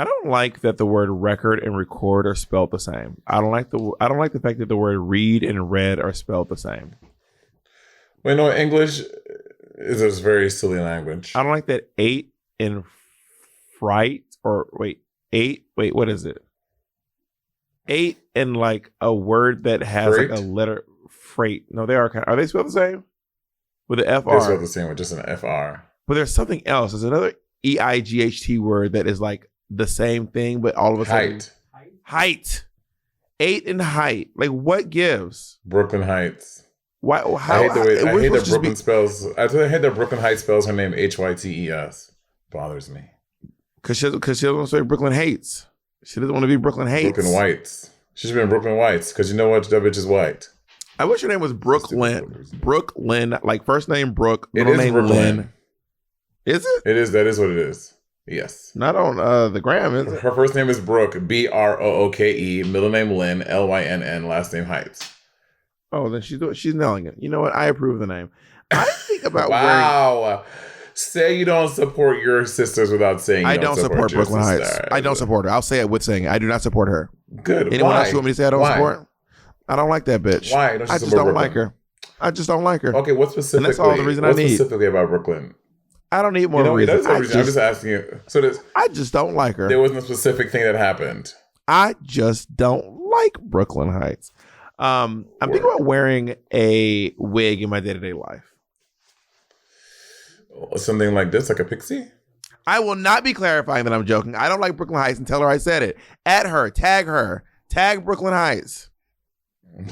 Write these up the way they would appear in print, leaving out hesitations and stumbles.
I don't like that the word record and record are spelled the same. I don't like the fact that the word read and read are spelled the same. Well, no, English is a very silly language. I don't like that eight and fright what is it? Eight and like a word that has Freight? like a letter freight. No, they are they spelled the same? With the FR. They're spelled the same with just an FR. But there's something else. There's another EIGHT word that is like the same thing, but all of a sudden. Height. Eight and height. Like what gives? Brooklyn Heights. Why? How? I hate that Brooklyn spells. I hate that Brooklyn Heights spells her name HYTES. Bothers me. Because she doesn't want to say Brooklyn Hates. She doesn't want to be Brooklyn Hates. Brooklyn Whites. She's been Brooklyn Whites because you know what? That bitch is white. I wish her name was Brooklyn. Brooklyn, like first name Brooke, middle name Brooklyn. Lynn. Is it? It is. That is what it is. Yes. Not on the gram, is it? Her first name is Brooke, BROOKE, middle name Lynn, LYNN, last name Heights. Oh, then she's nailing it. You know what? I approve the name. I think about wow. Say you don't support your sisters without saying I don't support Brooklyn Heights. I don't support her. I'll say it with saying it. I do not support her. Good. Anyone else you want me to say I don't support? I don't like that bitch. Why? I just don't like her. I just don't like her. Okay, what specifically? And that's all the reason I need. Specifically about Brooklyn? I don't need more reasons. I'm just asking you. I just don't like her. There wasn't a specific thing that happened. I just don't like Brooklyn Heights. I'm thinking about wearing a wig in my day-to-day life. Something like this, like a pixie? I will not be clarifying that I'm joking. I don't like Brooklyn Heights and tell her I said it. At her, tag Brooklyn Heights.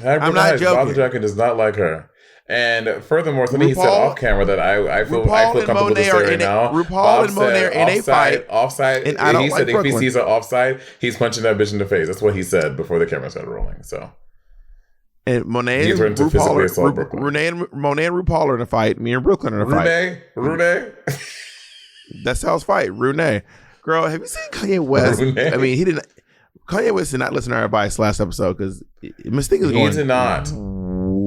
I'm not joking. Father Jackie does not like her. And furthermore, something he said off camera that I feel comfortable to say right now. RuPaul and Monet are in a fight. Offside. And I don't like Brooklyn. If he sees her offside, he's punching that bitch in the face. That's what he said before the camera started rolling. So. And Monet and RuPaul are in a fight. Me and Brooklyn are in a fight. Rune? That's how it's fight. Rune. Girl, have you seen Kanye West? Rune. I mean, Kanye West did not listen to our advice last episode because Mystique is going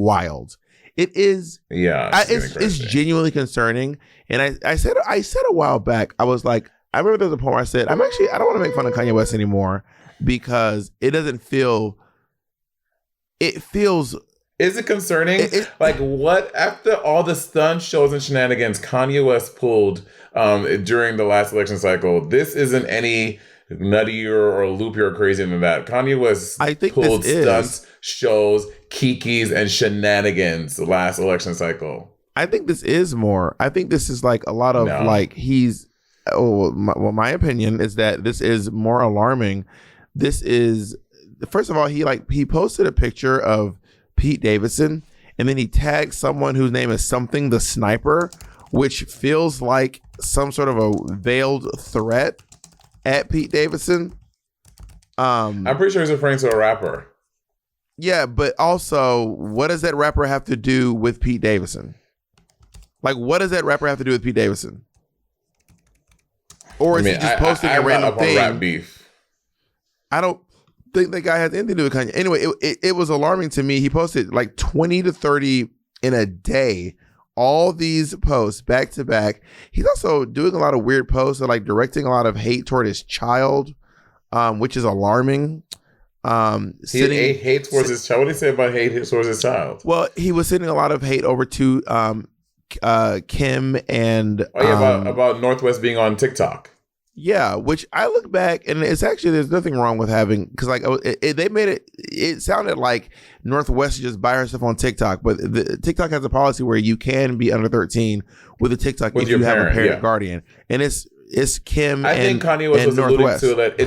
wild. It is. Yeah. It's genuinely concerning. And I said a while back, I was like, I remember there was a point where I said, I don't want to make fun of Kanye West anymore because it doesn't feel. It feels. Is it concerning? Like what after all the stunt shows and shenanigans Kanye West pulled during the last election cycle? This isn't any nuttier or loopier or crazier than that. Kanye West pulled stunts, shows, kikis, and shenanigans the last election cycle. I think this is more. I think this is like a lot of like he's. My opinion is that this is more alarming. This is. First of all, he posted a picture of Pete Davidson, and then he tagged someone whose name is something the sniper, which feels like some sort of a veiled threat at Pete Davidson. I'm pretty sure he's referring to a rapper. Yeah, but also, what does that rapper have to do with Pete Davidson? Like, what does that rapper have to do with Pete Davidson? Or is he just posting a random thing? Rap beef. I don't think that guy has anything to do with Kanye. Anyway, it was alarming to me. He posted like 20 to 30 in a day. All these posts back to back. He's also doing a lot of weird posts and like directing a lot of hate toward his child, which is alarming. He hates towards his child. What did he say about hate towards his child? Well, he was sending a lot of hate over to Kim and about Northwest being on TikTok. Yeah, which I look back and it's actually there's nothing wrong with having because like they made it sounded like Northwest just by herself on TikTok, but TikTok has a policy where you can be under 13 with a TikTok if you have a parent guardian, and it's Kim. I think Kanye West was alluding to that.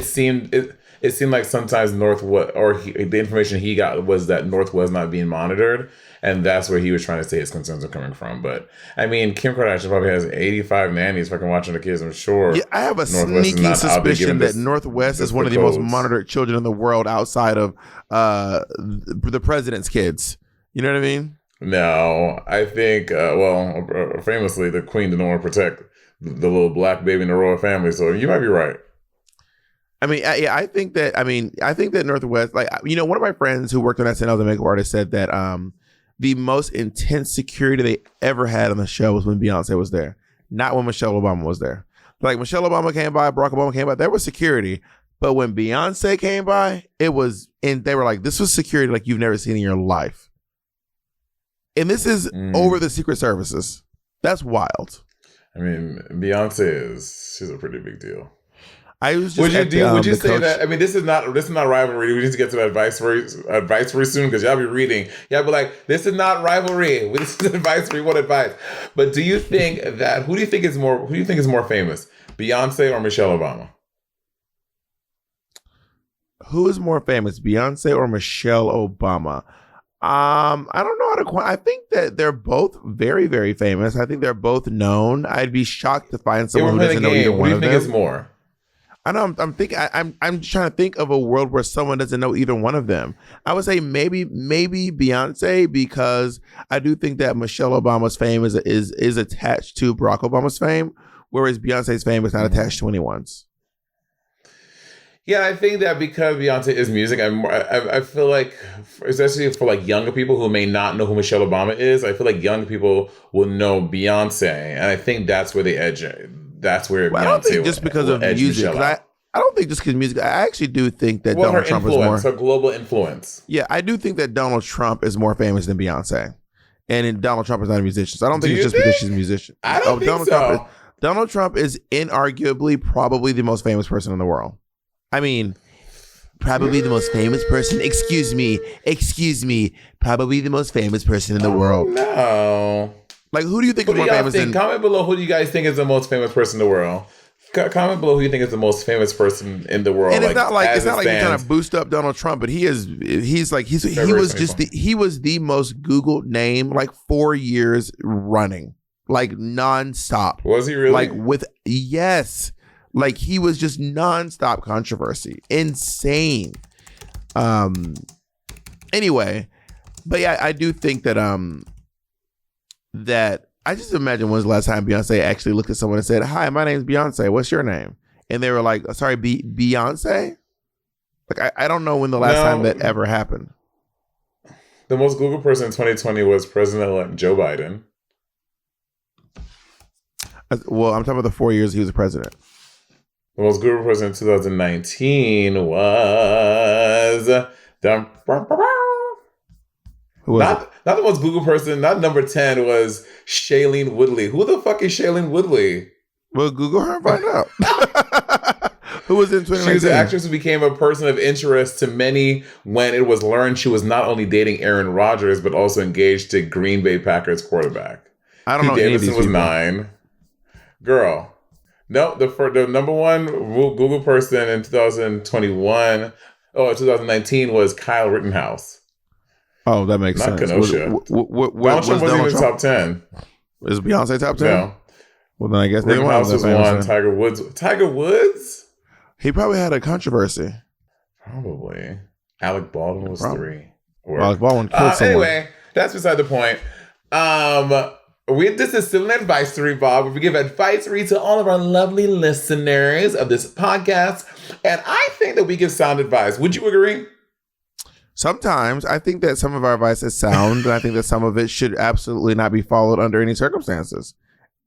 It seemed like sometimes Northwest the information he got was that North was not being monitored. And that's where he was trying to say his concerns are coming from. But, I mean, Kim Kardashian probably has 85 nannies fucking watching the kids, I'm sure. Yeah, I have a sneaky suspicion that Northwest is one of the most monitored children in the world outside of the president's kids. You know what I mean? No, I think, famously, the queen didn't want to protect the little black baby in the royal family. So you might be right. I mean, I think that Northwest, like, you know, one of my friends who worked on SNL as a makeup artist said that the most intense security they ever had on the show was when Beyonce was there, not when Michelle Obama was there. Like Michelle Obama came by, Barack Obama came by, there was security. But when Beyonce came by, it was, and they were like, this was security like you've never seen in your life. And this is over the Secret Services. That's wild. I mean, Beyonce she's a pretty big deal. I was just would you say that? I mean, this is not rivalry. We need to get to advisory soon because y'all be reading. Y'all be like, this is not rivalry. This is advisory. What advice? But do you think that who do you think is more famous, Beyonce or Michelle Obama? Who is more famous, Beyonce or Michelle Obama? I don't know how to. I think that they're both very, very famous. I think they're both known. I'd be shocked to find someone who doesn't know either one of them. Who do you think is more? I know. I'm thinking. I'm trying to think of a world where someone doesn't know either one of them. I would say maybe Beyonce, because I do think that Michelle Obama's fame is attached to Barack Obama's fame, whereas Beyonce's fame is not attached to anyone's. Yeah, I think that because Beyonce is music, I feel like, especially for like younger people who may not know who Michelle Obama is, I feel like young people will know Beyonce, and I think that's where they edge it. That's where Beyonce. I don't think just because of music. I don't think just because music. I actually do think that Donald Trump is more her global influence. Yeah, I do think that Donald Trump is more famous than Beyonce, and Donald Trump is not a musician. So I don't think it's just because she's a musician. I don't think so. Donald Trump is inarguably probably the most famous person in the world. I mean, probably the most famous person. Excuse me. Probably the most famous person in the world. No. Like, who do you think is more famous than? Comment below who do you guys think is the most famous person in the world. Comment below who you think is the most famous person in the world. And it's not like you kind of boost up Donald Trump, but he was the most Googled name like 4 years running, like nonstop. Was he really? Like yes. Like he was just nonstop controversy. Insane. Anyway, but yeah, I do think that that I just imagine when's the last time Beyonce actually looked at someone and said, "Hi, my name's Beyonce. What's your name?" And they were like, "Sorry, Beyonce." Like I don't know when the last time that ever happened. The most Googled person in 2020 was President-elect Joe Biden. Well, I'm talking about the 4 years he was the president. The most Googled person in 2019 was not the most Googled person. Not number 10 was Shailene Woodley. Who the fuck is Shailene Woodley? Well, Google her and find out. Who was in 2019? She was an actress who became a person of interest to many when it was learned she was not only dating Aaron Rodgers but also engaged to Green Bay Packers quarterback. I don't know. Pete Davidson was 9. Girl. No, the number one Google person in 2019 was Kyle Rittenhouse. Oh, that makes sense. Not Kenosha. Donald Trump wasn't even top 10. Is Beyonce top 10? No. Well, then I guess Rittenhouse was 1. Tiger Woods? He probably had a controversy. Probably. Alec Baldwin was 3. Alec Baldwin killed someone. Anyway, that's beside the point. This is Sibling Advicery, Bob, where we give advisory to all of our lovely listeners of this podcast. And I think that we give sound advice. Would you agree? Sometimes. I think that some of our advice is sound, and I think that some of it should absolutely not be followed under any circumstances.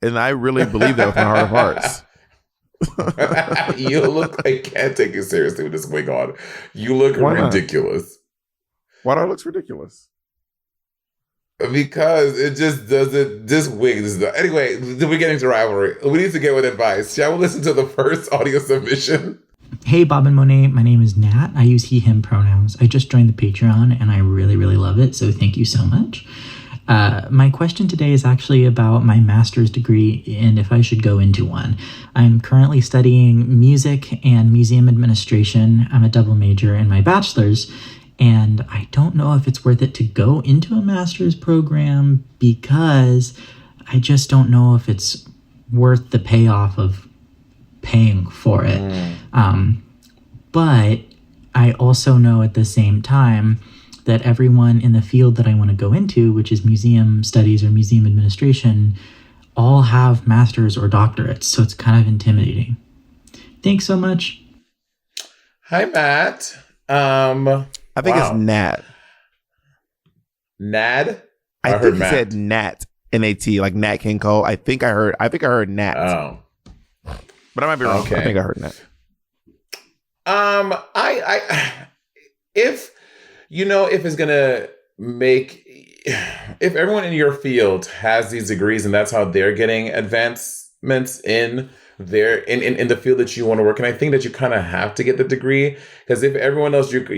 And I really believe that with my heart of hearts. You look, I can't take you seriously with this wig on. You look ridiculous. Why do I look ridiculous? Because it just doesn't. This wig is anyway. We're getting to rivalry. We need to get with advice. Shall we listen to the first audio submission? Hey, Bob and Monet. My name is Nat. I use he/him pronouns. I just joined the Patreon and I really, really love it. So thank you so much. My question today is actually about my master's degree and if I should go into one. I'm currently studying music and museum administration. I'm a double major in my bachelor's. And I don't know if it's worth it to go into a master's program because I just don't know if it's worth the payoff of paying for it. But I also know at the same time that everyone in the field that I want to go into, which is museum studies or museum administration, all have masters or doctorates. So it's kind of intimidating. Thanks so much. Hi, Matt. I think it's Nat. Nad? I think he said Nat. N-A-T, like Nat King Cole. I think I heard Nat. Oh. But I might be wrong. Okay. I think I heard that. If it's gonna make, if everyone in your field has these degrees and that's how they're getting advancements in in the field that you want to work in, I think that you kind of have to get the degree, because if everyone else if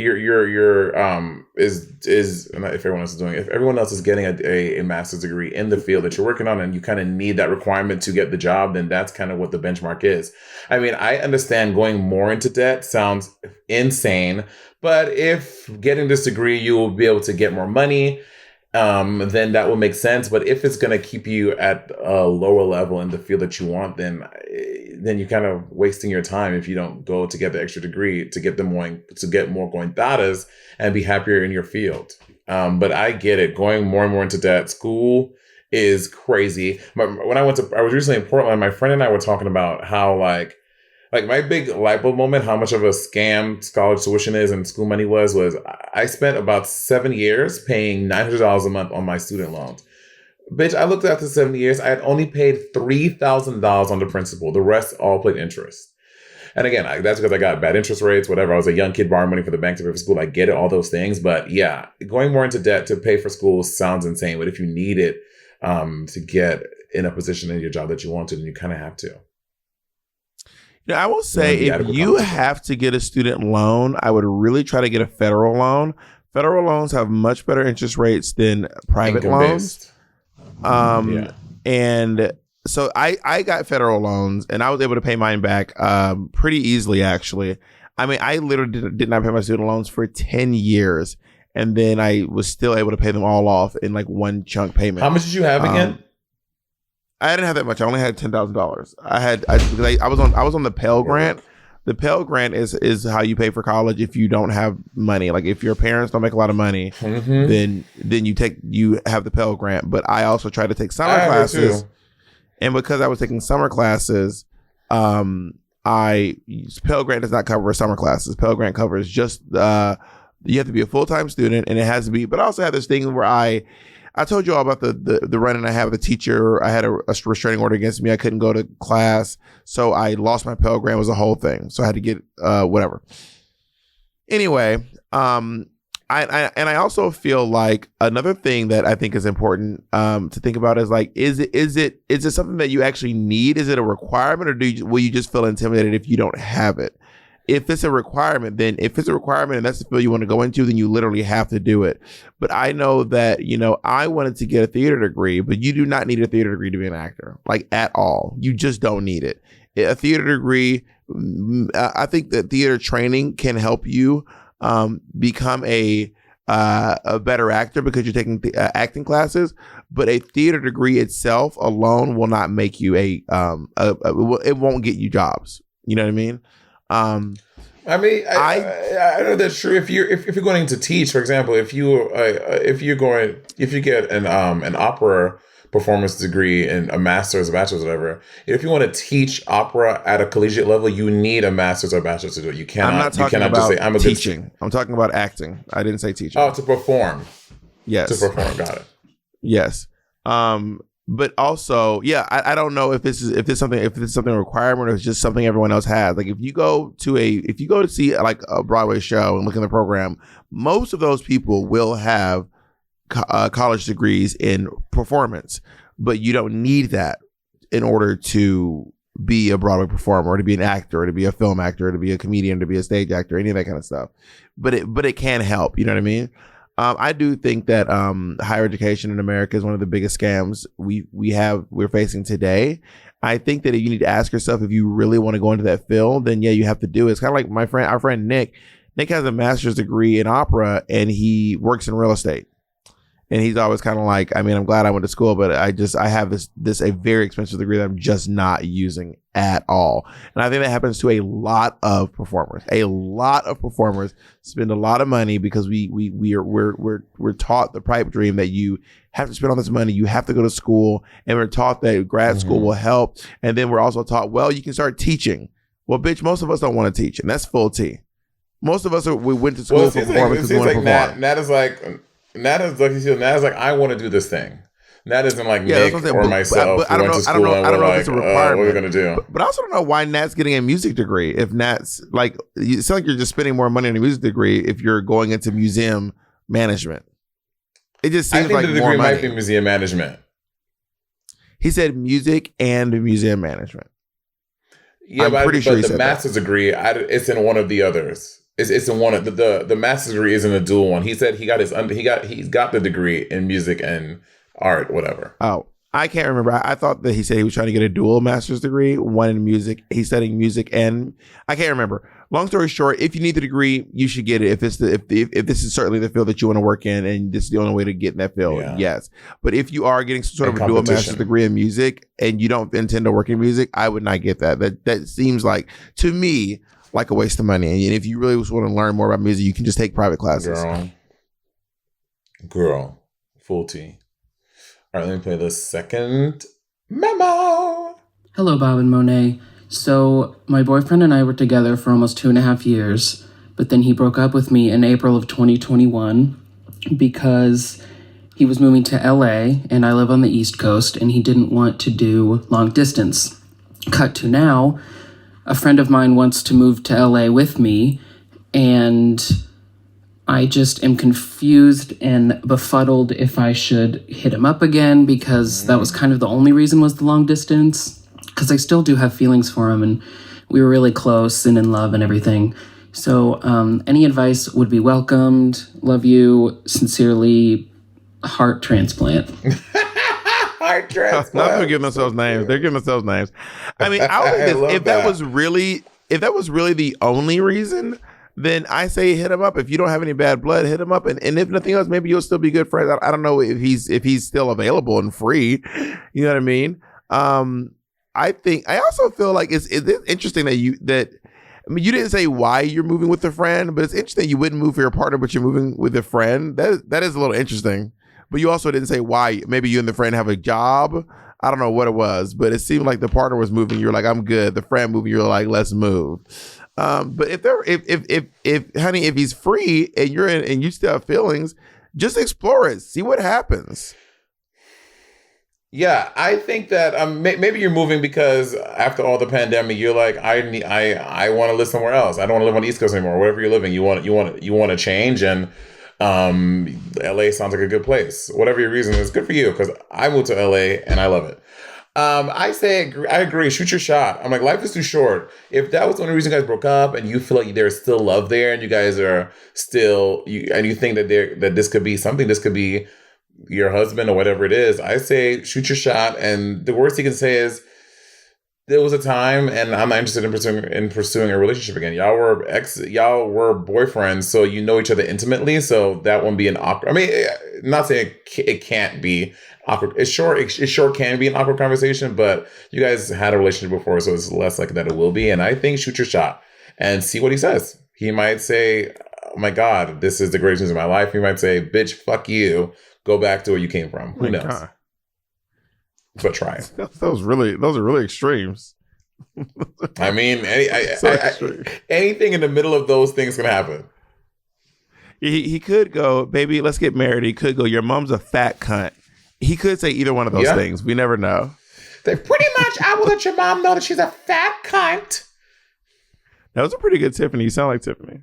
everyone else is getting a master's degree in the field that you're working on, and you kind of need that requirement to get the job, then that's kind of what the benchmark is. I mean, I understand going more into debt sounds insane, but if getting this degree you will be able to get more money, then that will make sense. But if it's going to keep you at a lower level in the field that you want, then you're kind of wasting your time if you don't go to get the extra degree to get more datas and be happier in your field. But I get it. Going more and more into debt, school is crazy. I was recently in Portland, my friend and I were talking about how like my big light bulb moment, how much of a scam college tuition is and school money was I spent about 7 years paying $900 a month on my student loans. Bitch, I looked after 7 years. I had only paid $3,000 on the principal. The rest all paid interest. And again, that's because I got bad interest rates, whatever. I was a young kid borrowing money for the bank to pay for school. I get it, all those things. But yeah, going more into debt to pay for school sounds insane. But if you need it to get in a position in your job that you want to, then you kind of have to. I will say, if you have to get a student loan, I would really try to get a federal loan. Federal loans have much better interest rates than private loans. And so I got federal loans, and I was able to pay mine back pretty easily, actually. I mean, I literally did not pay my student loans for 10 years, and then I was still able to pay them all off in like one chunk payment. How much did you have again? I didn't have that much. I only had $10,000. I was on the Pell Grant. The Pell Grant is how you pay for college if you don't have money. Like if your parents don't make a lot of money, then you have the Pell Grant. But I also tried to take summer classes, and because I was taking summer classes, Pell Grant does not cover summer classes. Pell Grant covers just you have to be a full-time student, and it has to be. But I also had this thing where I told you all about the run-in I had with the teacher. I had a restraining order against me. I couldn't go to class. So I lost my Pell Grant. It was a whole thing. So I had to get whatever. Anyway, I also feel like another thing that I think is important to think about is like, is it something that you actually need? Is it a requirement, or will you just feel intimidated if you don't have it? If it's a requirement, and that's the field you want to go into, then you literally have to do it. But I know that, I wanted to get a theater degree, but you do not need a theater degree to be an actor, like at all. You just don't need it. A theater degree, I think that theater training can help you become a better actor because you're taking acting classes. But a theater degree itself alone will not make you it won't get you jobs. You know what I mean? I know that's true. If you're going to teach, for example, if you get an opera performance degree and a master's, a bachelor's, whatever, if you want to teach opera at a collegiate level, you need a master's or bachelor's to do it. You cannot. I'm not talking about I'm teaching. I'm talking about acting. I didn't say teaching. Oh, to perform. Yes. To perform. Got it. Yes. But also, yeah, I don't know if it's something a requirement or it's just something everyone else has. Like if you go to see like a Broadway show and look in the program, most of those people will have college degrees in performance, but you don't need that in order to be a Broadway performer or to be an actor or to be a film actor or to be a comedian, to be a stage actor, any of that kind of stuff. But it can help. You know what I mean? I do think that higher education in America is one of the biggest scams we're facing today. I think that you need to ask yourself if you really want to go into that field, then yeah, you have to do it. It's kind of like our friend Nick. Nick has a master's degree in opera and he works in real estate. And he's always kind of like, I mean, I'm glad I went to school, but I have this a very expensive degree that I'm just not using at all. And I think that happens to a lot of performers. A lot of performers spend a lot of money because we're taught the pipe dream that you have to spend all this money, you have to go to school, and we're taught that grad school will help. And then we're also taught, well, you can start teaching. Well, bitch, most of us don't want to teach, and that's full T. Most of us we went to school for performance because we want to perform. Nat is like, I want to do this thing. Nat isn't like Nick or myself. But I don't know. I don't know if it's a requirement. What are we gonna do? But I also don't know why Nat's getting a music degree. If Nat's like, you sound like you're just spending more money on a music degree if you're going into museum management. It just seems like the degree might be museum management. He said music and museum management. Yeah, but the master's degree, it's in one of the others. It's in one of the master's degree isn't a dual one. He said he's got the degree in music and art, whatever. Oh, I can't remember. I thought that he said he was trying to get a dual master's degree, one in music. He's studying music, and I can't remember. Long story short, if you need the degree, you should get it. If this is certainly the field that you want to work in, and this is the only way to get in that field, yes. But if you are getting some sort of a dual master's degree in music and you don't intend to work in music, I would not get that. That seems like, to me, like a waste of money. And if you really want to learn more about music, you can just take private classes. Girl, full T. All right, let me play the second memo. Hello, Bob and Monet. So, my boyfriend and I were together for almost 2.5 years, but then he broke up with me in April of 2021 because he was moving to LA and I live on the East Coast and he didn't want to do long distance. Cut to now, a friend of mine wants to move to LA with me, and I just am confused and befuddled if I should hit him up again, because that was kind of the only reason was the long distance, because I still do have feelings for him and we were really close and in love and everything. So any advice would be welcomed. Love you. Sincerely, heart transplant. Heart transplant. They're giving themselves names. I mean, if that was really the only reason, then I say hit him up. If you don't have any bad blood, hit him up. And if nothing else, maybe you'll still be good friends. I don't know if he's still available and free. You know what I mean? I also feel like it's interesting that you didn't say why you're moving with a friend, but it's interesting you wouldn't move for your partner, but you're moving with a friend. That is a little interesting. But you also didn't say why. Maybe you and the friend have a job. I don't know what it was, but it seemed like the partner was moving. You're like, I'm good. The friend moving, you're like, let's move. But if he's free and you're in and you still have feelings, just explore it. See what happens. Yeah, I think that maybe you're moving because after all the pandemic, you're like, I want to live somewhere else. I don't want to live on the East Coast anymore. Wherever you're living, you want to change, and LA sounds like a good place. Whatever your reason is, good for you, because I moved to LA and I love it. I agree. Shoot your shot. I'm like, life is too short. If that was the only reason you guys broke up and you feel like there's still love there and you guys are still, and you think that this could be something, this could be your husband or whatever it is, I say shoot your shot. And the worst he can say is, there was a time and I'm not interested in pursuing a relationship again. Y'all were boyfriends, so you know each other intimately. So that won't be an awkward. I mean, not saying it can't be awkward. It sure can be an awkward conversation, but you guys had a relationship before, so it's less likely that it will be. And I think shoot your shot and see what he says. He might say, "Oh my God, this is the greatest news of my life." He might say, "Bitch, fuck you. Go back to where you came from." Who knows? God. But try it. Those are really extremes. I mean, anything in the middle of those things can happen. He could go, "Baby, let's get married." He could go, "Your mom's a fat cunt." He could say either one of those things. We never know. They pretty much, I will let your mom know that she's a fat cunt. That was a pretty good Tiffany. You sound like Tiffany.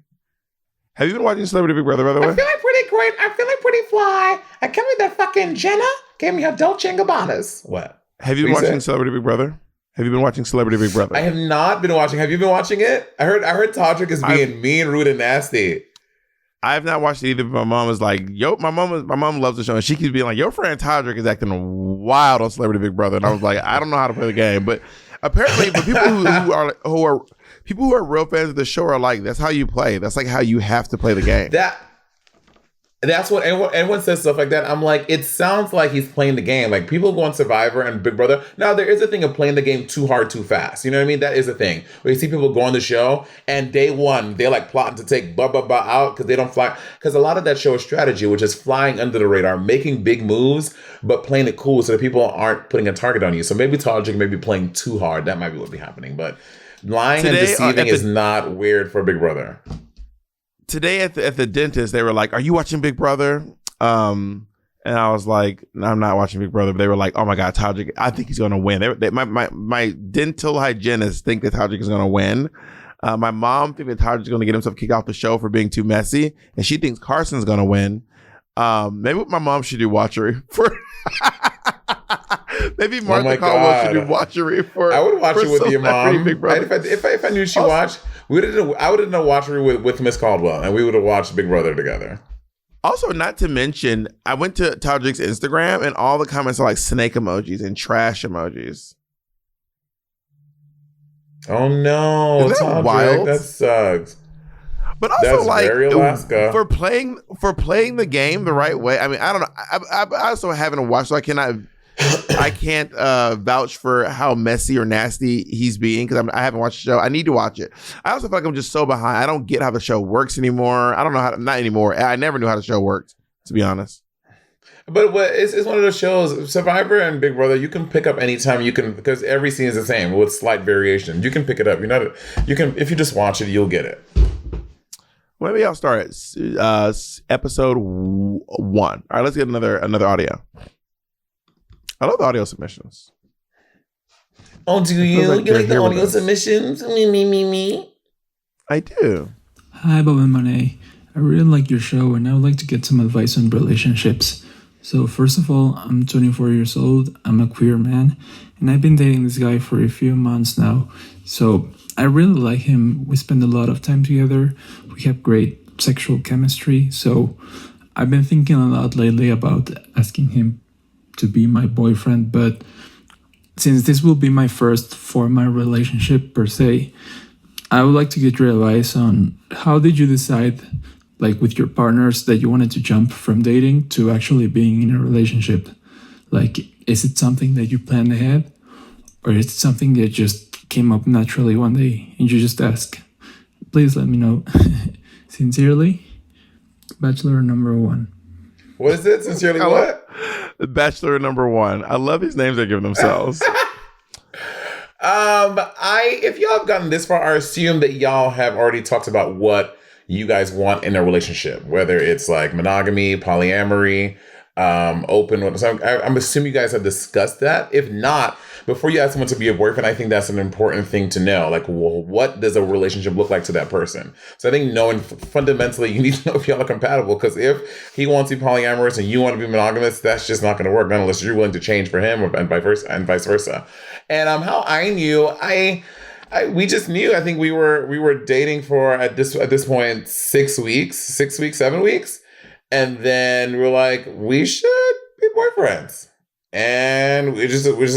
Have you been watching Celebrity Big Brother, by the way? I'm feeling pretty great. I'm feeling pretty fly. I can't believe that fucking Jenna gave me her Dolce & Gabbanas. What? Have you been watching Celebrity Big Brother? Have you been watching Celebrity Big Brother? I have not been watching. Have you been watching it? I heard Todrick is being mean, rude, and nasty. I have not watched it either, but my mom was like, my mom loves the show, and she keeps being like, your friend Todrick is acting wild on Celebrity Big Brother. And I was like, I don't know how to play the game. But apparently, but people who are real fans of the show are like, that's how you play. That's like how you have to play the game. That's what everyone says stuff like that. I'm like, it sounds like he's playing the game. Like, people go on Survivor and Big Brother. Now, there is a thing of playing the game too hard, too fast. You know what I mean? That is a thing. Where you see people go on the show and day one, they're like plotting to take blah, blah, blah out because they don't fly. Because a lot of that show is strategy, which is flying under the radar, making big moves, but playing it cool so that people aren't putting a target on you. So maybe Todrick may be playing too hard. That might be what'll be happening. But lying and deceiving is not weird for Big Brother. Today at the dentist, they were like, "Are you watching Big Brother?" And And I was like, no, I'm not watching Big Brother. But they were like, oh my God, Tajik, I think he's going to win. My dental hygienist think that Tajik is going to win. My mom thinks that Tajik is going to get himself kicked off the show for being too messy. And she thinks Carson's going to win. Maybe what my mom should do watchery for. Maybe Martha Caldwell should do watchery for. I would watch it with your mom. Big Brother. If I knew she watched, I would have done a watchery with Miss Caldwell, and we would have watched Big Brother together. Also, not to mention, I went to Tajik's Instagram and all the comments are like snake emojis and trash emojis. Oh no, Isn't that wild? That sucks. But also, that's like, very Alaska. for playing the game the right way. I mean, I don't know. I also haven't watched, so I can't vouch for how messy or nasty he's being because I haven't watched the show. I need to watch it. I also feel like I'm just so behind. I don't get how the show works anymore. I don't know not anymore. I never knew how the show worked, to be honest. But it's one of those shows, Survivor and Big Brother, you can pick up anytime you can, because every scene is the same with slight variation. You can pick it up. If you just watch it, you'll get it. Maybe I'll start at episode 1. All right, let's get another audio. I love the audio submissions. Oh, do you? You like the audio submissions? Me. I do. Hi, Bob and Monét. I really like your show, and I would like to get some advice on relationships. So, first of all, I'm 24 years old. I'm a queer man, and I've been dating this guy for a few months now. So, I really like him. We spend a lot of time together. We have great sexual chemistry. So, I've been thinking a lot lately about asking him to be my boyfriend, but since this will be my first formal relationship per se, I would like to get your advice on how did you decide, like with your partners, that you wanted to jump from dating to actually being in a relationship? Like, is it something that you planned ahead, or is it something that just came up naturally one day and you just ask? Please let me know. Sincerely, Bachelor number 1. What is it? Sincerely what? Bachelor number 1. I love these names they give themselves. If y'all have gotten this far, I assume that y'all have already talked about what you guys want in a relationship, whether it's like monogamy, polyamory, open. So I'm assuming you guys have discussed that. If not, before you ask someone to be a boyfriend, I think that's an important thing to know. Like, well, what does a relationship look like to that person? So I think knowing fundamentally, you need to know if y'all are compatible. Because if he wants to be polyamorous and you want to be monogamous, that's just not going to work, not unless you're willing to change for him, and vice versa. And how I knew, we just knew. I think we were dating for at this point 6 weeks, 7 weeks, and then we're like, we should be boyfriends. And it was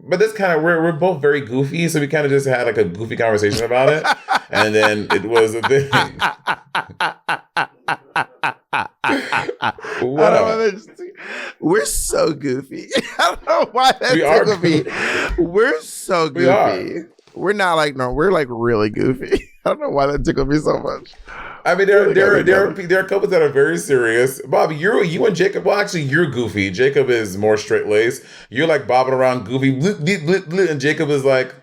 but that's kind of, we're both very goofy, so we kind of just had like a goofy conversation about it, and then it was a thing. We're so goofy. I don't know why that tickled me. We're so goofy. We're not like, no, we're like really goofy. I don't know why that tickled me so much. I mean, there are couples that are very serious. Bob, you and Jacob, well, actually, you're goofy. Jacob is more straight-laced. You're like bobbing around goofy, blip, blip, blip, blip, and Jacob is like...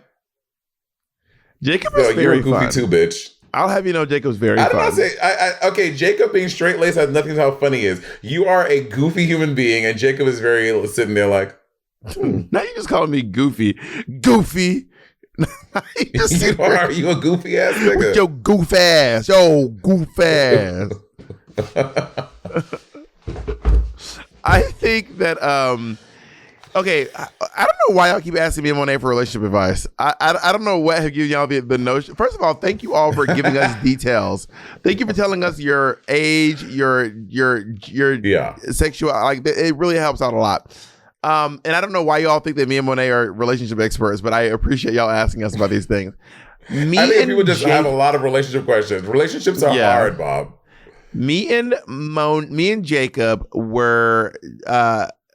Jacob is very You're a goofy fun. too, bitch. I'll have you know Jacob's very fun. I don't know. Okay, Jacob being straight-laced has nothing to do with how funny he is. You are a goofy human being, and Jacob is very sitting there like... Now you just calling me goofy. Goofy. You a goofy ass nigga? With your goof ass. Yo, goof ass. I think that okay, I don't know why y'all keep asking me and Monét for relationship advice. I don't know what have given y'all the notion. First of all, thank you all for giving us details. Thank you for telling us your age, your sexual, like it really helps out a lot. And I don't know why y'all think that me and Monét are relationship experts, but I appreciate y'all asking us about these things. I think people just have a lot of relationship questions. Relationships are hard, Bob. Me and Jacob were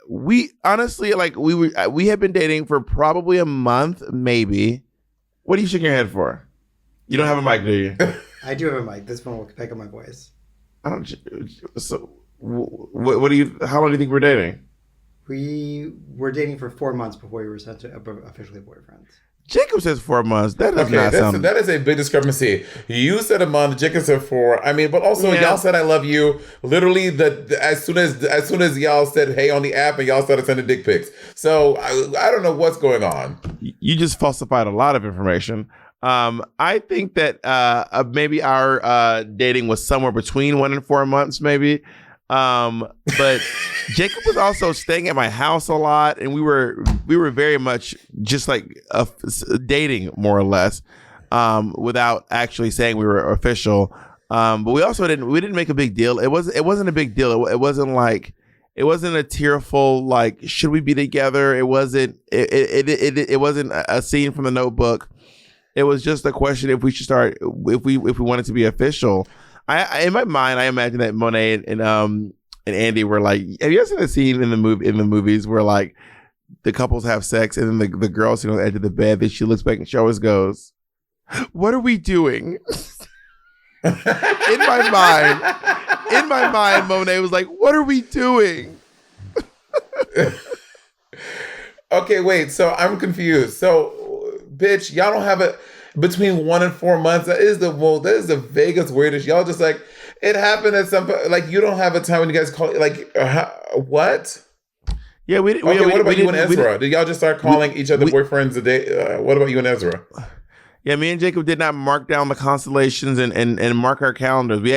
we honestly, like, we had been dating for probably a month, maybe. What are you shaking your head for? You don't have a mic, do you? I do have a mic. This one will pick up my voice. I don't. So, what do you? How long do you think we're dating? We were dating for 4 months before we were officially boyfriends. Jacob says 4 months. That does not sound... That is a big discrepancy. You said a month. Jacob said 4. I mean, but also y'all said I love you. Literally, as soon as y'all said hey on the app and y'all started sending dick pics. So I don't know what's going on. You just falsified a lot of information. I think that maybe our dating was somewhere between 1 and 4 months, maybe. But Jacob was also staying at my house a lot, and we were very much just like dating more or less, without actually saying we were official. But we also didn't make a big deal. It wasn't a big deal. It wasn't a tearful like should we be together. It wasn't a scene from The Notebook. It was just a question if we should start if we wanted to be official. I in my mind, I imagine that Monét and Andy were like, have you ever seen a scene in the movies where like the couples have sex and then the girl sitting on the edge of the bed, then she looks back and she always goes, "What are we doing?" In my mind, Monét was like, "What are we doing?" Okay, wait. So I'm confused. So, bitch, y'all don't have a between 1 and 4 months. That is the Vegas weirdest. Y'all just like it happened at some like you don't have a time when you guys call it like what? Yeah, we. Okay, what about you and Ezra? Did y'all just start calling each other boyfriends a day? What about you and Ezra? Yeah, me and Jacob did not mark down the constellations and mark our calendars. We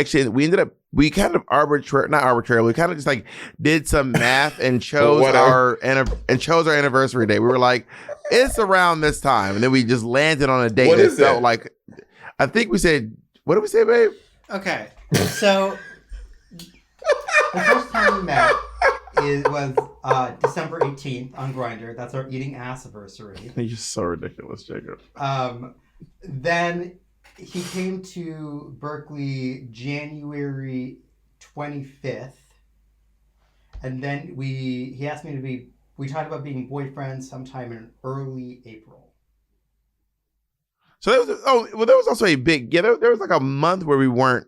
kind of not arbitrarily. We kind of just like did some math and chose our anniversary date. We were like, it's around this time, and then we just landed on a date that felt like. I think we said, what did we say, babe? Okay, so the first time we met was December 18th on Grindr. That's our eating ass anniversary. You're so ridiculous, Jacob. Then he came to Berkeley January 25th, and then he asked me to be. We talked about being boyfriends sometime in early April. So there was also a big there was like a month where we weren't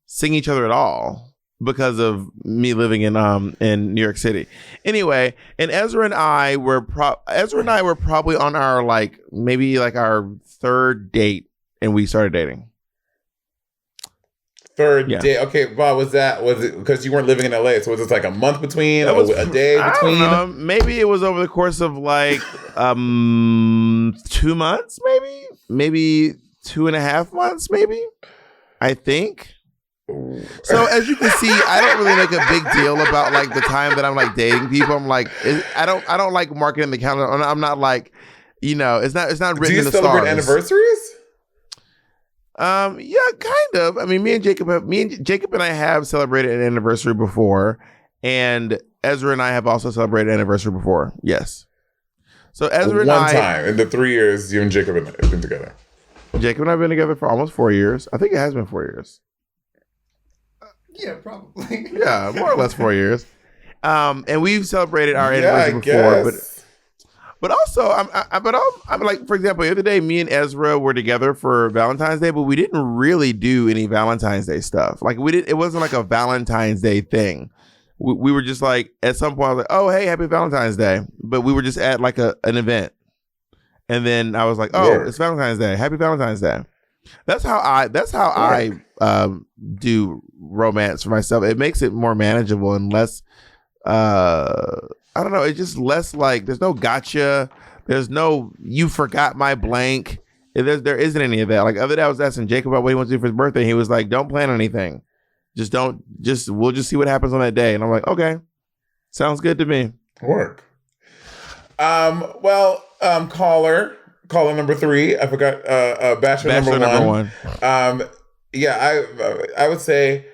seeing each other at all because of me living in New York City. Anyway, and Ezra and I were probably on our like maybe like our third date, and we started dating. Third day. Okay, Bob, was it because you weren't living in LA? So was it like a month between, or a day between? I don't know. Maybe it was over the course of like 2 months, maybe 2.5 months, maybe. I think. So as you can see, I don't really make a big deal about like the time that I'm like dating people. I'm like, I don't like marketing the calendar. I'm not like, it's not written in the stars. Do you celebrate anniversaries? Yeah, kind of. I mean, me and Jacob and I have celebrated an anniversary before, and Ezra and I have also celebrated an anniversary before. Yes. So Ezra and one time in the 3 years you and Jacob have been together. Jacob and I have been together for almost 4 years. I think it has been 4 years. Yeah, probably. Yeah, more or less 4 years. And we've celebrated our anniversary before, but also, I'm like, for example, the other day, me and Ezra were together for Valentine's Day, but we didn't really do any Valentine's Day stuff. Like it wasn't like a Valentine's Day thing. We were just like, at some point, I was like, oh, hey, happy Valentine's Day. But we were just at like an event. And then I was like, oh, it's Valentine's Day. Happy Valentine's Day. That's how I do romance for myself. It makes it more manageable and less, I don't know. It's just less like there's no gotcha. There's no you forgot my blank. There isn't any of that. Like other day I was asking Jacob about what he wants to do for his birthday. He was like, don't plan anything. We'll just see what happens on that day. And I'm like, okay, sounds good to me. Work. Caller number 3. I forgot. Bachelor number one. Yeah, I would say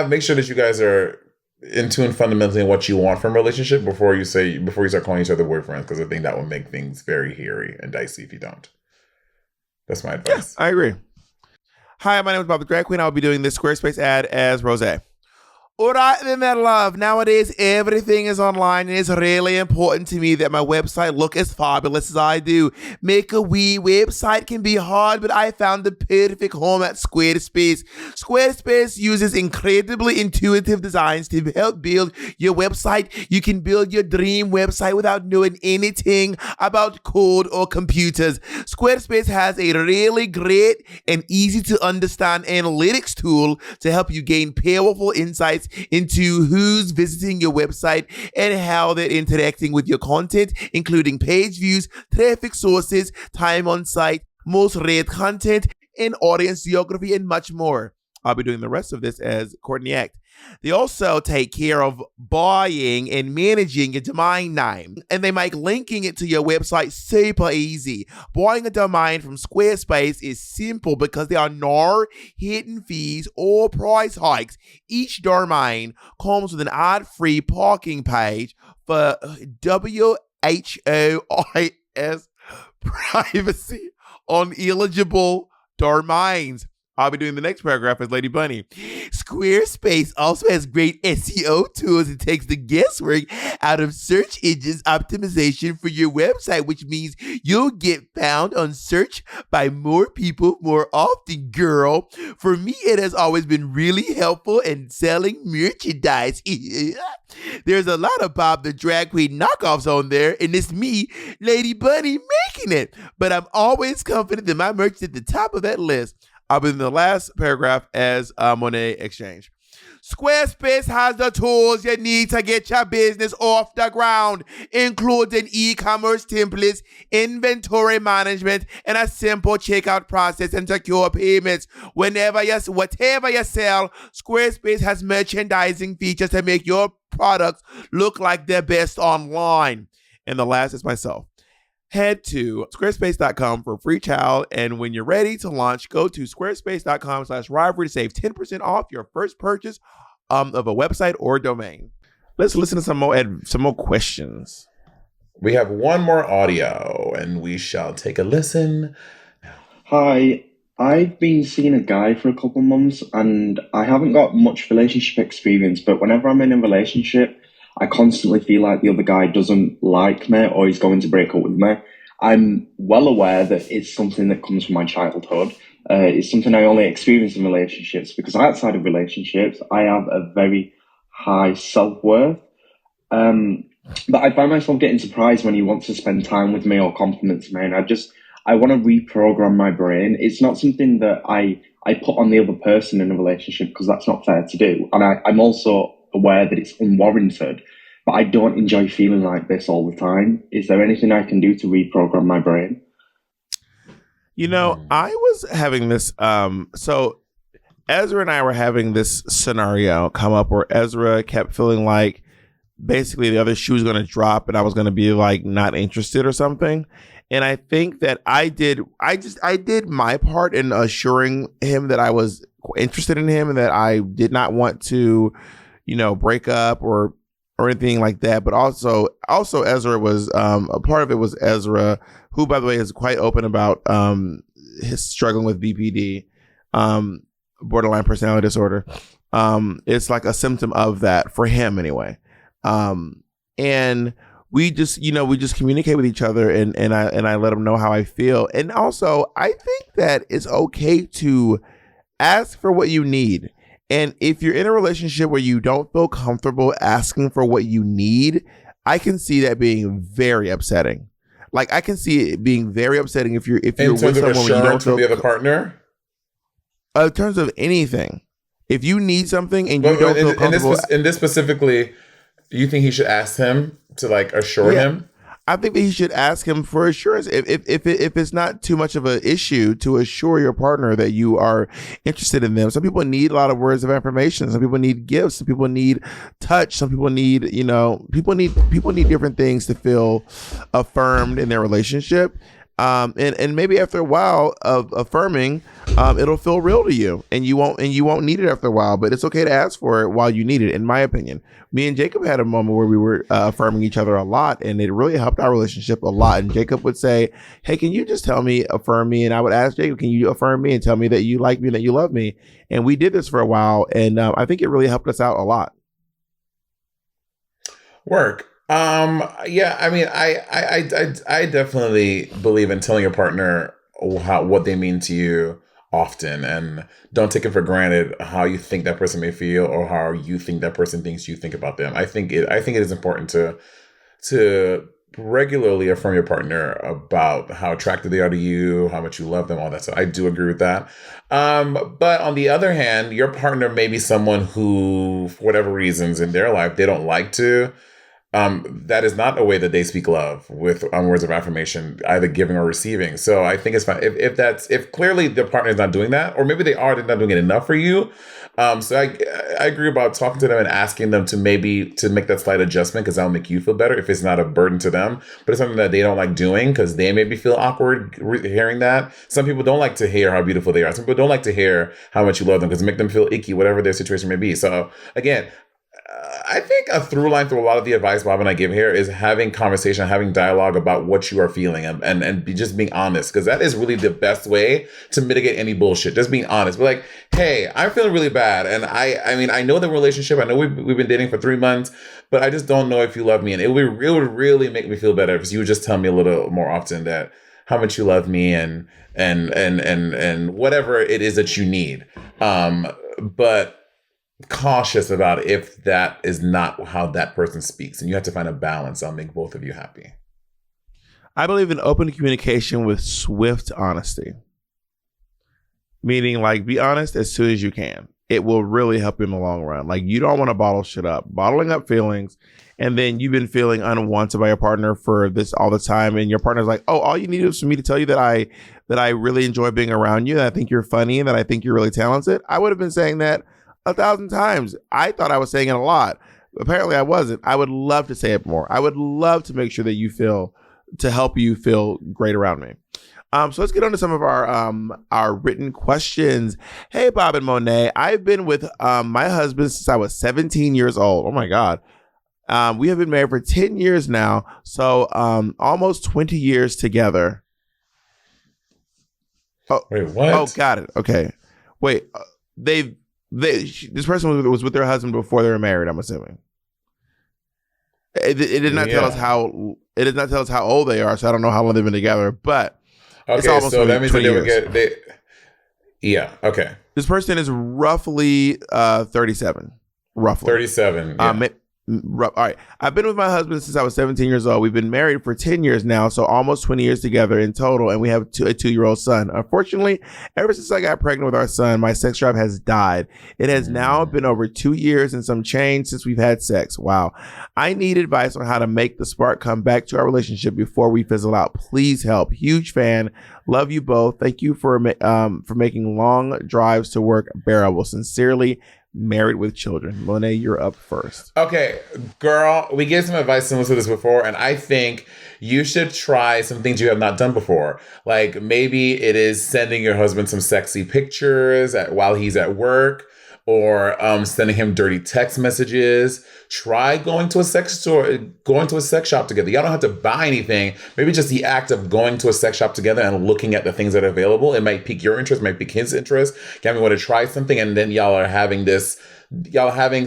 make sure that you guys are in tune fundamentally in what you want from a relationship before you start calling each other boyfriends, because I think that will make things very hairy and dicey if you don't. That's my advice. Yeah, I agree. Hi, my name is Bob the Drag Queen. I'll be doing this Squarespace ad as Rosé. All right, then, my love. Nowadays, everything is online, and it's really important to me that my website look as fabulous as I do. Make a wee website can be hard, but I found the perfect home at Squarespace. Squarespace uses incredibly intuitive designs to help build your website. You can build your dream website without knowing anything about code or computers. Squarespace has a really great and easy to understand analytics tool to help you gain powerful insights into who's visiting your website and how they're interacting with your content, including page views, traffic sources, time on site, most read content, and audience geography, and much more. I'll be doing the rest of this as Courtney Act. They also take care of buying and managing a domain name, and they make linking it to your website super easy. Buying a domain from Squarespace is simple because there are no hidden fees or price hikes. Each domain comes with an ad-free parking page for WHOIS privacy on eligible domains. I'll be doing the next paragraph as Lady Bunny. Squarespace also has great SEO tools. It takes the guesswork out of search engines optimization for your website, which means you'll get found on search by more people more often, girl. For me, it has always been really helpful in selling merchandise. There's a lot of Bob the Drag Queen knockoffs on there, and it's me, Lady Bunny, making it. But I'm always confident that my merch is at the top of that list. I'll be in the last paragraph as Monét Exchange. Squarespace has the tools you need to get your business off the ground, including e-commerce templates, inventory management, and a simple checkout process and secure payments. Whatever you sell, Squarespace has merchandising features to make your products look like their best online. And the last is myself. Head to squarespace.com for a free trial, and when you're ready to launch, go to squarespace.com/rivalry to save 10% off your first purchase of a website or domain. Let's listen to some more questions. We have one more audio, and we shall take a listen. Hi, I've been seeing a guy for a couple months, and I haven't got much relationship experience, but whenever I'm in a relationship, I constantly feel like the other guy doesn't like me or he's going to break up with me. I'm well aware that it's something that comes from my childhood. It's something I only experience in relationships because outside of relationships, I have a very high self-worth. But I find myself getting surprised when he wants to spend time with me or compliments me. And I want to reprogram my brain. It's not something that I put on the other person in a relationship because that's not fair to do. And I'm also aware that it's unwarranted, but I don't enjoy feeling like this all the time. Is there anything I can do to reprogram my brain? You know, I was having this, so Ezra and I were having this scenario come up where Ezra kept feeling like basically the other shoe was going to drop and I was going to be like not interested or something. And I think that I did my part in assuring him that I was interested in him and that I did not want to, break up or anything like that. But also Ezra was, a part of it was Ezra, who, by the way, is quite open about his struggling with BPD, borderline personality disorder. It's like a symptom of that for him anyway. And we just communicate with each other and I let him know how I feel. And also I think that it's okay to ask for what you need. And if you're in a relationship where you don't feel comfortable asking for what you need, I can see that being very upsetting. Like I can see it being very upsetting if you're with someone where you don't feel from the other partner. In terms of anything, if you need something and you don't feel comfortable, in this specifically, do you think he should ask him to like assure him? I think that he should ask him for assurance. If it's not too much of an issue to assure your partner that you are interested in them. Some people need a lot of words of affirmation. Some people need gifts. Some people need touch. Some people need, people need different things to feel affirmed in their relationship. And maybe after a while of affirming, it'll feel real to you, and you won't need it after a while. But it's okay to ask for it while you need it. In my opinion, me and Jacob had a moment where we were affirming each other a lot, and it really helped our relationship a lot. And Jacob would say, "Hey, can you just affirm me?" And I would ask Jacob, "Can you affirm me and tell me that you like me, and that you love me?" And we did this for a while, and I think it really helped us out a lot. Work. Yeah, I mean, I definitely believe in telling your partner what they mean to you often, and don't take it for granted how you think that person may feel or how you think that person thinks you think about them. I think it is important to regularly affirm your partner about how attracted they are to you, how much you love them, all that stuff. I do agree with that. But on the other hand, your partner may be someone who, for whatever reasons in their life, they don't like to. That is not a way that they speak love with words of affirmation, either giving or receiving. So I think it's fine if clearly the partner is not doing that, or maybe they're not doing it enough for you. So I agree about talking to them and asking them to make that slight adjustment, because that'll make you feel better if it's not a burden to them, but it's something that they don't like doing because they maybe feel awkward hearing that. Some people don't like to hear how beautiful they are. Some people don't like to hear how much you love them because it makes them feel icky, whatever their situation may be. So again, I think a through line through a lot of the advice Bob and I give here is having conversation, having dialogue about what you are feeling, and just being honest, because that is really the best way to mitigate any bullshit. Just being honest. Be like, hey, I'm feeling really bad, and I mean, I know the relationship. I know we've been dating for 3 months, but I just don't know if you love me, and it would really make me feel better if you would just tell me a little more often that how much you love me and whatever it is that you need. But cautious about if that is not how that person speaks, and you have to find a balance. I'll make both of you happy. I believe in open communication with swift honesty, meaning like be honest as soon as you can. It will really help you in the long run. Like, you don't want to bottle shit up, bottling up feelings, and then you've been feeling unwanted by your partner for this all the time, and your partner's like, oh, all you need is for me to tell you that I really enjoy being around you, that I think you're funny, and that I think you're really talented. I would have been saying that 1,000 times. I thought I was saying it a lot. Apparently I wasn't. I would love to say it more. I would love to make sure that to help you feel great around me. So let's get on to some of our written questions. Hey, Bob and Monet. I've been with my husband since I was 17 years old. Oh my God. We have been married for 10 years now. So almost 20 years together. Oh, wait, what? Oh, got it. Okay. Wait, this person was with their husband before they were married, I'm assuming. It did not tell us how. It did not tell us how old they are, so I don't know how long they've been together. But okay, so that means that they would get. Yeah. Okay. This person is roughly 37. Roughly 37. Yeah. All right. I've been with my husband since I was 17 years old. We've been married for 10 years now, so almost 20 years together in total, and we have a 2-year-old son. Unfortunately, ever since I got pregnant with our son, my sex drive has died. It has now been over 2 years and some change since we've had sex. Wow. I need advice on how to make the spark come back to our relationship before we fizzle out. Please help. Huge fan. Love you both. Thank you for making long drives to work bearable. Sincerely, Married with Children. Monet, you're up first. Okay, girl, we gave some advice similar to this before, and I think you should try some things you have not done before. Like, maybe it is sending your husband some sexy pictures while he's at work, or sending him dirty text messages. Try going to a sex store, going to a sex shop together. Y'all don't have to buy anything. Maybe just the act of going to a sex shop together and looking at the things that are available. It might pique your interest, might pique his interest. Get me want to try something, and then y'all are having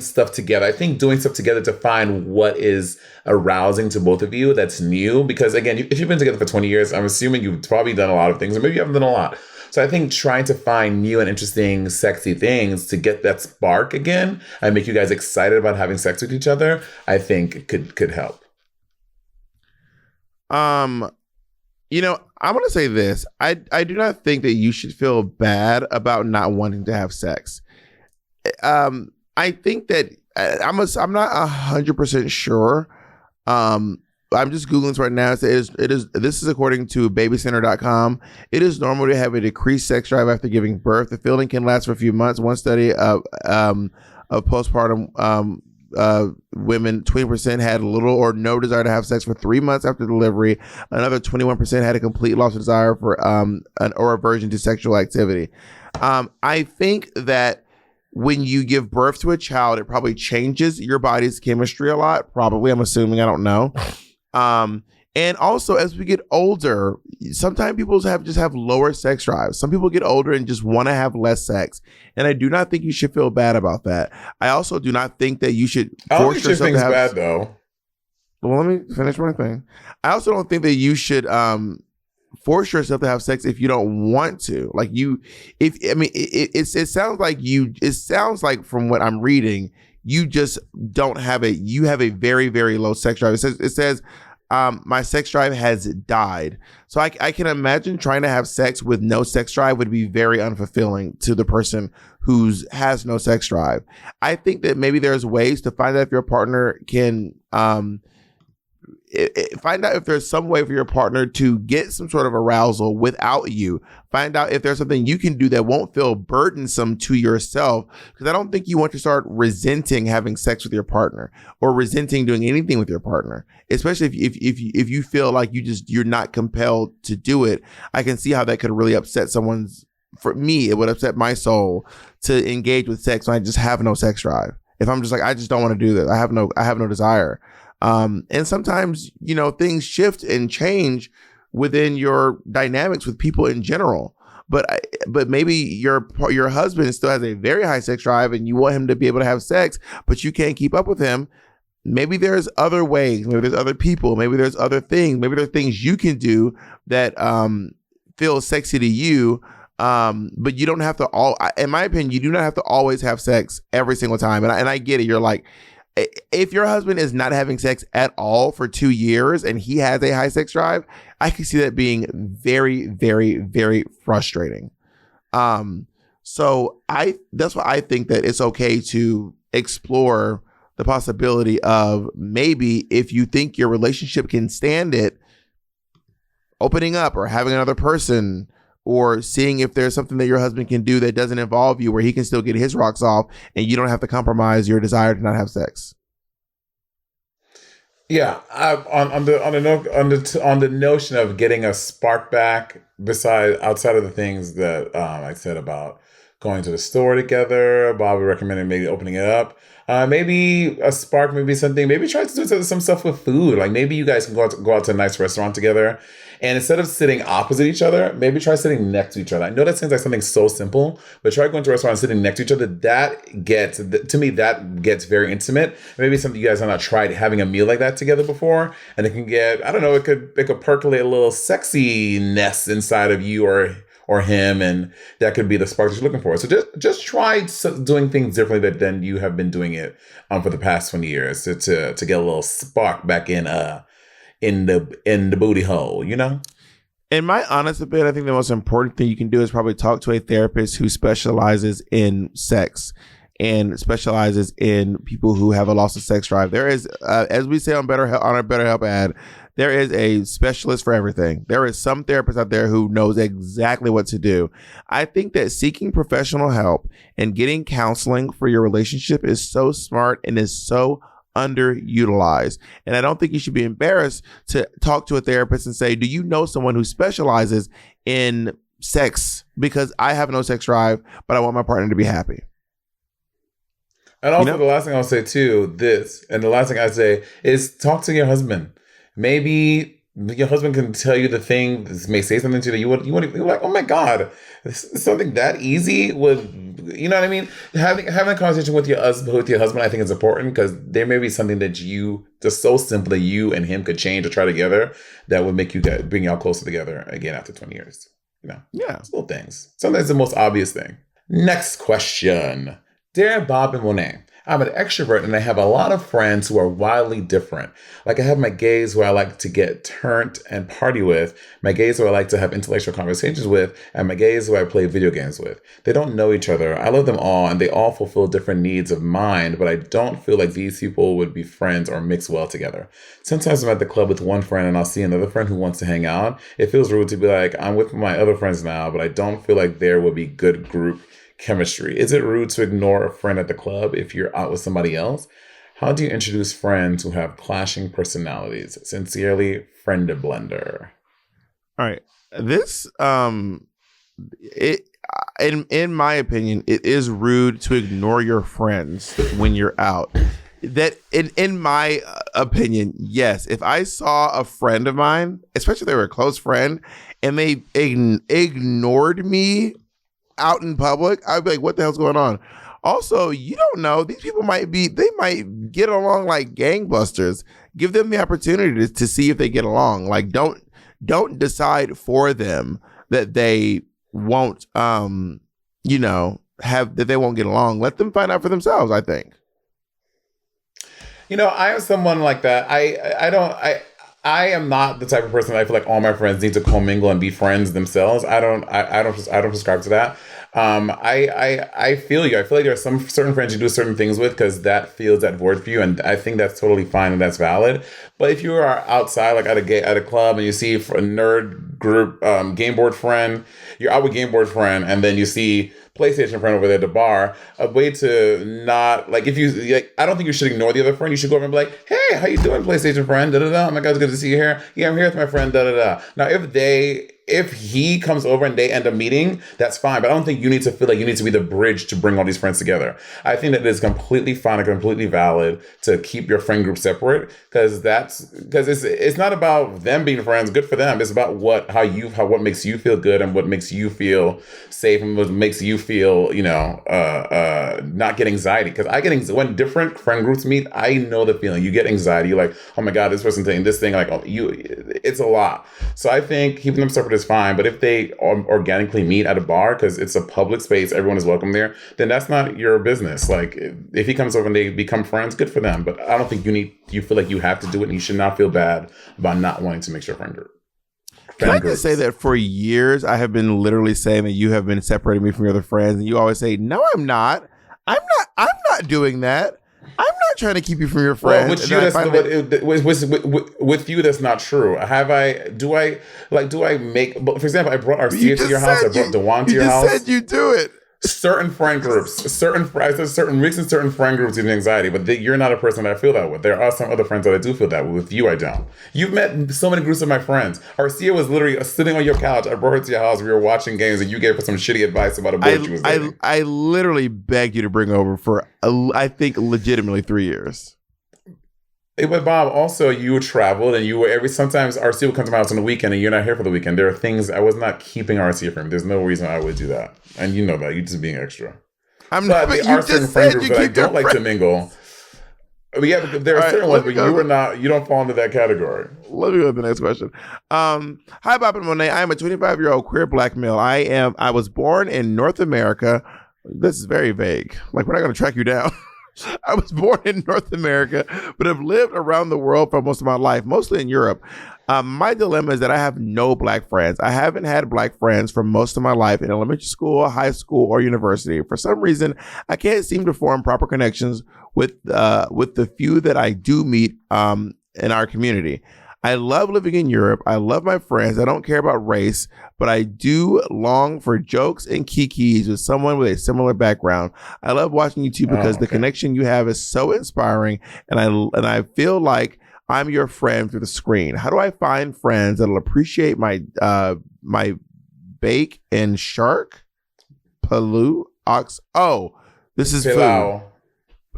stuff together. I think doing stuff together to find what is arousing to both of you that's new. Because again, if you've been together for 20 years, I'm assuming you've probably done a lot of things, or maybe you haven't done a lot. So I think trying to find new and interesting, sexy things to get that spark again and make you guys excited about having sex with each other, I think could help. I'm going to say this. I do not think that you should feel bad about not wanting to have sex. I think that I'm not 100% sure. I'm just Googling this right now. This is according to babycenter.com. It is normal to have a decreased sex drive after giving birth. The feeling can last for a few months. One study of postpartum women, 20% had little or no desire to have sex for 3 months after delivery. Another 21% had a complete loss of desire for or aversion to sexual activity. I think that when you give birth to a child, it probably changes your body's chemistry a lot. Probably, I'm assuming. I don't know. And also, as we get older, sometimes people just have lower sex drives. Some people get older and just want to have less sex. And I do not think you should feel bad about that. I also do not think that you should force yourself to have... bad, though. Let me finish one thing. I also don't think that you should force yourself to have sex if you don't want to. Like it sounds like it sounds like from what I'm reading, you just don't have you have a very, very low sex drive. It says my sex drive has died. So I can imagine trying to have sex with no sex drive would be very unfulfilling to the person who has no sex drive. I think that maybe there's ways to find out if your partner can find out if there's some way for your partner to get some sort of arousal without you. Find out if there's something you can do that won't feel burdensome to yourself, because I don't think you want to start resenting having sex with your partner or resenting doing anything with your partner, especially if you feel like you're not compelled to do it. I can see how that could really upset someone's. For me, it would upset my soul to engage with sex when I just have no sex drive. If I'm just like, I just don't want to do this. I have no desire. And sometimes, things shift and change within your dynamics with people in general. But maybe your husband still has a very high sex drive and you want him to be able to have sex, but you can't keep up with him. Maybe there's other ways. Maybe there's other people. Maybe there's other things. Maybe there's things you can do that feel sexy to you. But you don't have to in my opinion, you do not have to always have sex every single time. And I get it. You're like, if your husband is not having sex at all for 2 years and he has a high sex drive, I can see that being very, very, very frustrating. So that's why I think that it's okay to explore the possibility of maybe if you think your relationship can stand it, opening up or having another person, or seeing if there's something that your husband can do that doesn't involve you, where he can still get his rocks off and you don't have to compromise your desire to not have sex. Yeah, on the notion of getting a spark back, outside of the things that I said about going to the store together, Bob recommended maybe opening it up. Maybe a spark, maybe something. Maybe try to do some stuff with food. Like maybe you guys can go out to a nice restaurant together, and instead of sitting opposite each other, maybe try sitting next to each other. I know that seems like something so simple, but try going to a restaurant and sitting next to each other. That gets very intimate. Maybe something you guys have not tried having a meal like that together before, and it can get, I don't know, it could percolate a little sexiness inside of you or him, and that could be the spark that you're looking for. So just try doing things differently than you have been doing it for the past 20 years to get a little spark back in the booty hole, In my honest opinion, I think the most important thing you can do is probably talk to a therapist who specializes in sex and specializes in people who have a loss of sex drive. There is, as we say on our BetterHelp ad, there is a specialist for everything. There is some therapist out there who knows exactly what to do. I think that seeking professional help and getting counseling for your relationship is so smart and is so underutilized. And I don't think you should be embarrassed to talk to a therapist and say, do you know someone who specializes in sex? Because I have no sex drive, but I want my partner to be happy. And also the last thing I'll say too, the last thing I say is talk to your husband. Maybe your husband can tell you the thing, may say something to you that you want to be like, oh my God, something that easy would, you know what I mean? Having a conversation with your husband, I think is important, because there may be something that just so simple that you and him could change or try together that would make bring y'all closer together again after 20 years. Yeah. It's little things. Sometimes the most obvious thing. Next question. Dear Bob and Monét, I'm an extrovert and I have a lot of friends who are wildly different. Like I have my gays who I like to get turned and party with, my gays who I like to have intellectual conversations with, and my gays who I play video games with. They don't know each other. I love them all and they all fulfill different needs of mine, but I don't feel like these people would be friends or mix well together. Sometimes I'm at the club with one friend and I'll see another friend who wants to hang out. It feels rude to be like, I'm with my other friends now, but I don't feel like there would be good group chemistry. Is it rude to ignore a friend at the club if you're out with somebody else? How do you introduce friends who have clashing personalities? Sincerely, Friend Blender. All right. This in my opinion, it is rude to ignore your friends when you're out. That in my opinion, yes. If I saw a friend of mine, especially if they were a close friend, and they ignored me out in public, I'd be like, what the hell's going on? Also, you don't know, these people might get along like gangbusters. give them the opportunity to see if they get along. Like, don't decide for them that they won't, you know, that they won't get along. Let them find out for themselves, I think. You know, I am someone like that. I am not the type of person that I feel like all my friends need to commingle and be friends themselves. I don't subscribe to that. I feel you. I feel like there are some certain friends you do certain things with because that fills that void for you, and I think that's totally fine and that's valid. But if you are outside, like at a club, and you see a nerd group game board friend, you're out with game board friend, and then you see PlayStation friend over there at the bar, a way to not, like, if you, like, I don't think you should ignore the other friend. You should go over and be like, hey, how you doing, PlayStation friend? Da-da-da. Oh my God, it's good to see you here. Yeah, I'm here with my friend, da-da-da. Now, if he comes over and they end up meeting, that's fine. But I don't think you need to feel like you need to be the bridge to bring all these friends together. I think that it is completely fine and completely valid to keep your friend group separate because it's not about them being friends. Good for them. It's about what makes you feel good and what makes you feel safe and what makes you feel, you know, not get anxiety. Because when different friend groups meet, I know the feeling. You get anxiety. You're like, oh my God, this person's saying this thing. Like, it's a lot. So I think keeping them separate is fine. But if they organically meet at a bar because it's a public space, everyone is welcome there, then that's not your business. Like, if he comes over and they become friends, good for them. But I don't think you feel like you have to do it, and you should not feel bad about not wanting to make your friend group. Can I just say that for years I have been literally saying that you have been separating me from your other friends, and you always say, "No, I'm not. I'm not doing that. I'm not trying to keep you from your friends." With you, that's not true. Do I make? For example, I brought Arcia to your house. I brought Dewan to your house. You just said you do it. Certain friend groups, certain mix and certain friend groups give me anxiety, but you're not a person that I feel that with. There are some other friends that I do feel that with. With you, I don't. You've met so many groups of my friends. Arcia was literally sitting on your couch. I brought her to your house. We were watching games, and you gave her some shitty advice about a boy she was dating. I literally begged you to bring over for, I think, legitimately 3 years. But Bob, also you traveled and you were sometimes RC would come to my house on the weekend and you're not here for the weekend. There are things I was not keeping RC from. There's no reason I would do that. And you know that. You're just being extra. But there are certain friend groups that I don't like to mingle. But yeah, there are certain ones, but you don't fall into that category. Let me go to the next question. Hi, Bob and Monet. I am a 25-year-old queer black male. I was born in North America. This is very vague. Like, we're not going to track you down. I was born in North America, but have lived around the world for most of my life, mostly in Europe. My dilemma is that I have no black friends. I haven't had black friends for most of my life in elementary school, high school, or university. For some reason, I can't seem to form proper connections with the few that I do meet in our community. I love living in Europe. I love my friends. I don't care about race, but I do long for jokes and kikis with someone with a similar background. I love watching you two because the connection you have is so inspiring, and I feel like I'm your friend through the screen. How do I find friends that'll appreciate my bake and shark? Palu ox. Oh, this is Pilau. Food.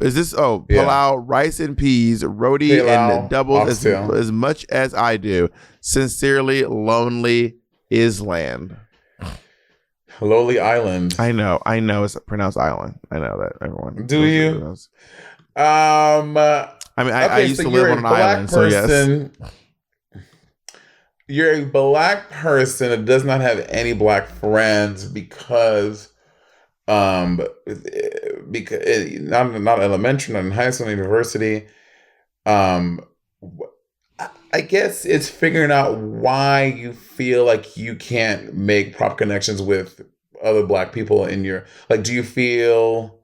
Is this pilau, rice and peas, roti Pilau, and doubles as much as I do. Sincerely, Lonely Island. Lonely Island. I know it's pronounced island. I know that everyone. Do you? I mean, I used to live on an island, so yes. You're a black person that does not have any black friends because not elementary, not in high school, university. I guess it's figuring out why you feel like you can't make proper connections with other black people in your, like, do you feel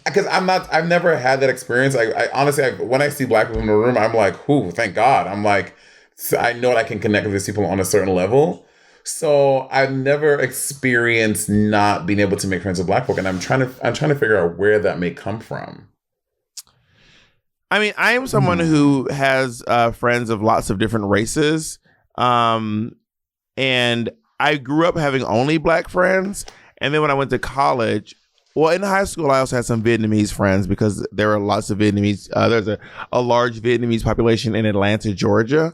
because I've never had that experience. I honestly, when I see black people in the room, I'm like, "Ooh, thank God." I'm like, I know that I can connect with these people on a certain level. So I've never experienced not being able to make friends with black folk, and I'm trying to figure out where that may come from. I mean, I am someone who has friends of lots of different races, and I grew up having only black friends. And then when I went to college, well, in high school, I also had some Vietnamese friends because there are lots of Vietnamese. There's a large Vietnamese population in Atlanta, Georgia.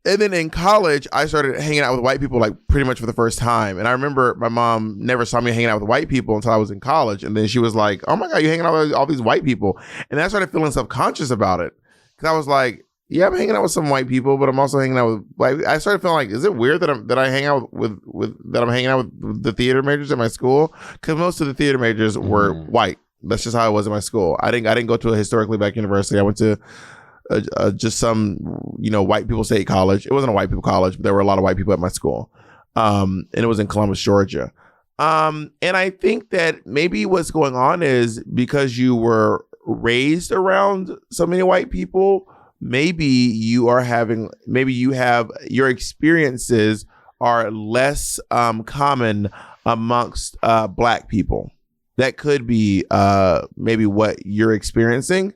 And then in college, I started hanging out with white people like pretty much for the first time. And I remember my mom never saw me hanging out with white people until I was in college. And then she was like, "Oh my God, you're hanging out with all these white people." And then I started feeling self-conscious about it. Because I was like, yeah, I'm hanging out with some white people, but I'm also hanging out with white. I started feeling like, is it weird that I hang out with that I'm hanging out with the theater majors at my school? Because most of the theater majors were white. That's just how it was in my school. I didn't go to a historically black university. I went to just some, white people state college. It wasn't a white people college, but there were a lot of white people at my school. And it was in Columbus, Georgia. And I think that maybe what's going on is because you were raised around so many white people, maybe you have your experiences are less common amongst black people. That could be maybe what you're experiencing.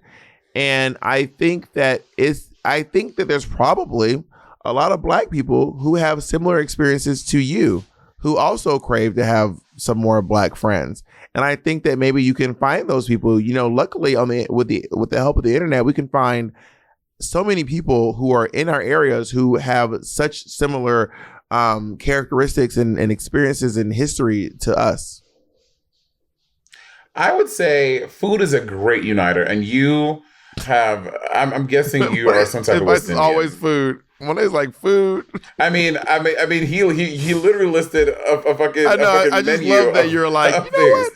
And I think that there's probably a lot of black people who have similar experiences to you, who also crave to have some more black friends. And I think that maybe you can find those people. Luckily with the help of the internet, we can find so many people who are in our areas who have such similar characteristics and experiences in history to us. I would say food is a great uniter, and you have. I'm guessing you are some type of West Indian. Always food. Monet's like food. I mean, he literally listed a fucking. I know. I just love that you're like, you know what?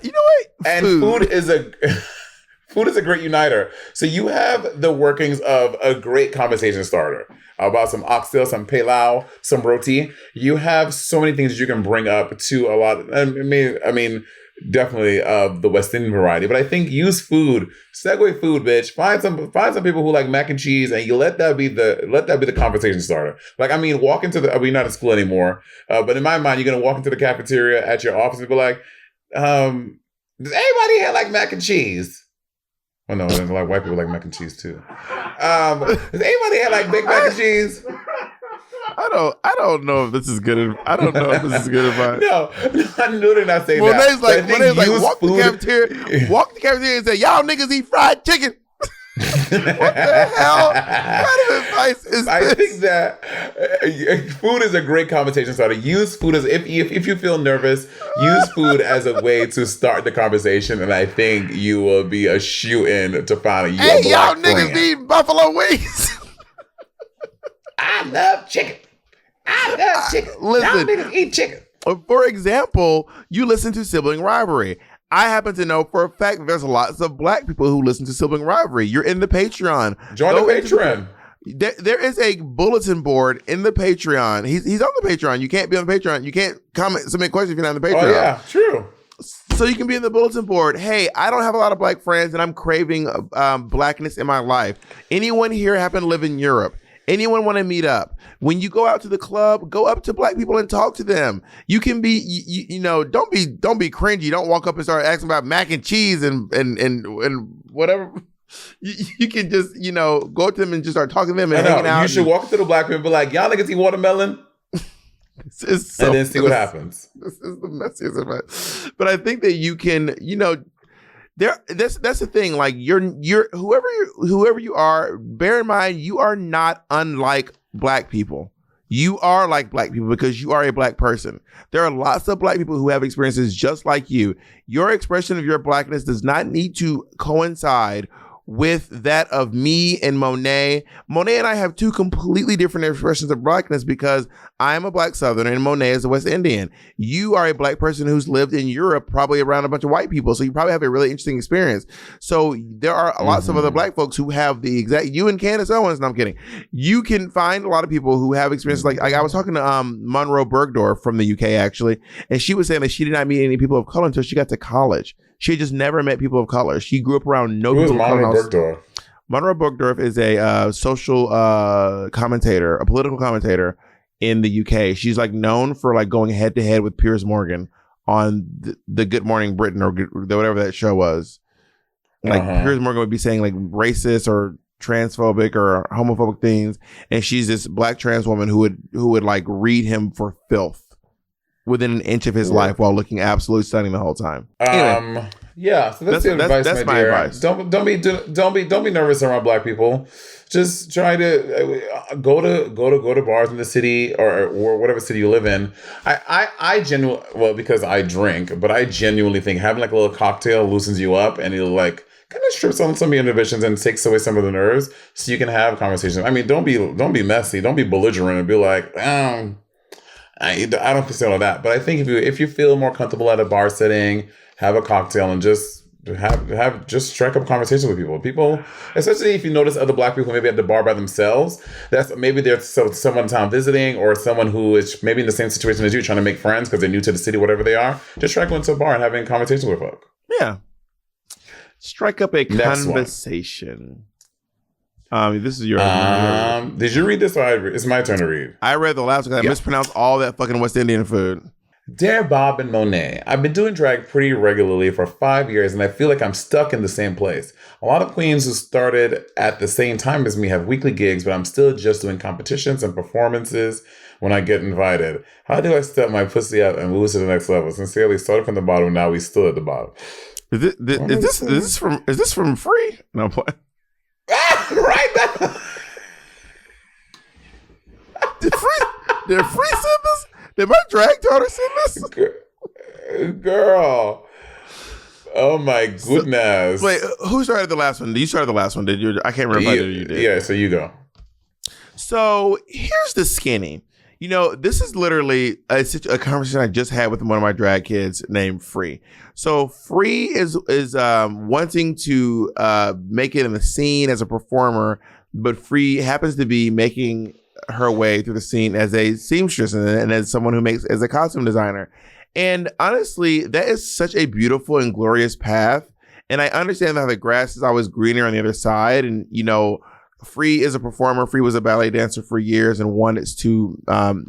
You know what? And food is a great uniter. So you have the workings of a great conversation starter about some oxtail, some pilau, some roti. You have so many things that you can bring up to a lot. I mean. Definitely of the West Indian variety, but I think use food, segue food, bitch. Find some people who like mac and cheese, and you let that be the conversation starter. Like, I mean, we're not in school anymore, but in my mind, you're gonna walk into the cafeteria at your office and be like, does anybody here like mac and cheese? Oh no, there's a lot of white people like mac and cheese too. Does anybody here like big mac and cheese? I don't know if this is good. I don't know if this is good advice. No, I'm literally not saying that. Monet's like, walk the food. cafeteria and say, y'all niggas eat fried chicken. What the hell? What kind of advice is this? I think that food is a great conversation starter. Use food as if you feel nervous, use food as a way to start the conversation, and I think you will be a shoe-in to find a black friend. Y'all niggas eat buffalo wings. I love chicken. Listen, y'all niggas eat chicken. For example, you listen to Sibling Rivalry. I happen to know for a fact there's lots of black people who listen to Sibling Rivalry. You're in the Patreon. Join the Patreon. There is a bulletin board in the Patreon. He's on the Patreon. You can't be on the Patreon. You can't submit questions if you're not on the Patreon. Oh, yeah, true. So you can be in the bulletin board. Hey, I don't have a lot of black friends, and I'm craving blackness in my life. Anyone here happen to live in Europe? Anyone want to meet up? When you go out to the club, go up to black people and talk to them. You can be, don't be cringy. Don't walk up and start asking about mac and cheese and whatever. You can just, go to them and just start talking to them and hanging out. You should walk up to the black people and be like, y'all niggas eat watermelon? And then see what happens. This is the messiest advice. But I think that you can, that's the thing. Like you're whoever you are, bear in mind you are not unlike black people. You are like black people because you are a black person. There are lots of black people who have experiences just like you. Your expression of your blackness does not need to coincide with that of me and Monet. Monet and I have two completely different expressions of blackness because I am a black Southerner and Monet is a West Indian. You are a black person who's lived in Europe, probably around a bunch of white people. So you probably have a really interesting experience. So there are lots of other black folks who have the exact, you and Candace Owens, no, I'm kidding. You can find a lot of people who have experiences like I was talking to Monroe Bergdorf from the UK actually, and she was saying that she did not meet any people of color until she got to college. She had just never met people of color. She grew up around no people of color. Monroe Bergdorf? Monroe Bergdorf is a social commentator, a political commentator in the UK. She's like known for like going head to head with Piers Morgan on the Good Morning Britain or whatever that show was. Like Piers Morgan would be saying like racist or transphobic or homophobic things, and she's this black trans woman who would like read him for filth within an inch of his life while looking absolutely stunning the whole time. Anyway. Yeah, so that's the advice, that's my my dear. advice. Don't be nervous around Black people. Just try to go to bars in the city or whatever city you live in. I genuinely, well, because I drink, but I genuinely think having like a little cocktail loosens you up and it'll like kind of strips on some of your inhibitions and takes away some of the nerves, so you can have conversations. I mean, don't be messy, don't be belligerent and be like, I don't consider all that. But I think if you feel more comfortable at a bar setting, have a cocktail and just just strike up conversations with people, especially if you notice other Black people maybe at the bar by themselves. That's maybe there's someone in town visiting or someone who is maybe in the same situation as you, trying to make friends because they're new to the city, whatever they are. Just try going to a bar and having a conversation with folk. Yeah, strike up a conversation. This is your. Did you read this or it's my turn to read? I read the last one because I mispronounced all that fucking West Indian food. Dear Bob and Monet, I've been doing drag pretty regularly for 5 years and I feel like I'm stuck in the same place. A lot of queens who started at the same time as me have weekly gigs, but I'm still just doing competitions and performances when I get invited. How do I step my pussy up and move to the next level? Sincerely, started from the bottom, now we still at the bottom. Is this from Free? No, play. Right now. Did Free send this? Did my drag daughter send this? Girl. Oh my goodness. Wait, who started the last one? You started the last one, did you? I can't remember if you did. Yeah, so you go. So here's the skinny. You know, this is literally a conversation I just had with one of my drag kids named Free. So Free is wanting to make it in the scene as a performer, but Free happens to be making her way through the scene as a seamstress and as someone who as a costume designer. And honestly, that is such a beautiful and glorious path. And I understand that the grass is always greener on the other side. And, you know, Free is a performer. Free was a ballet dancer for years and wanted to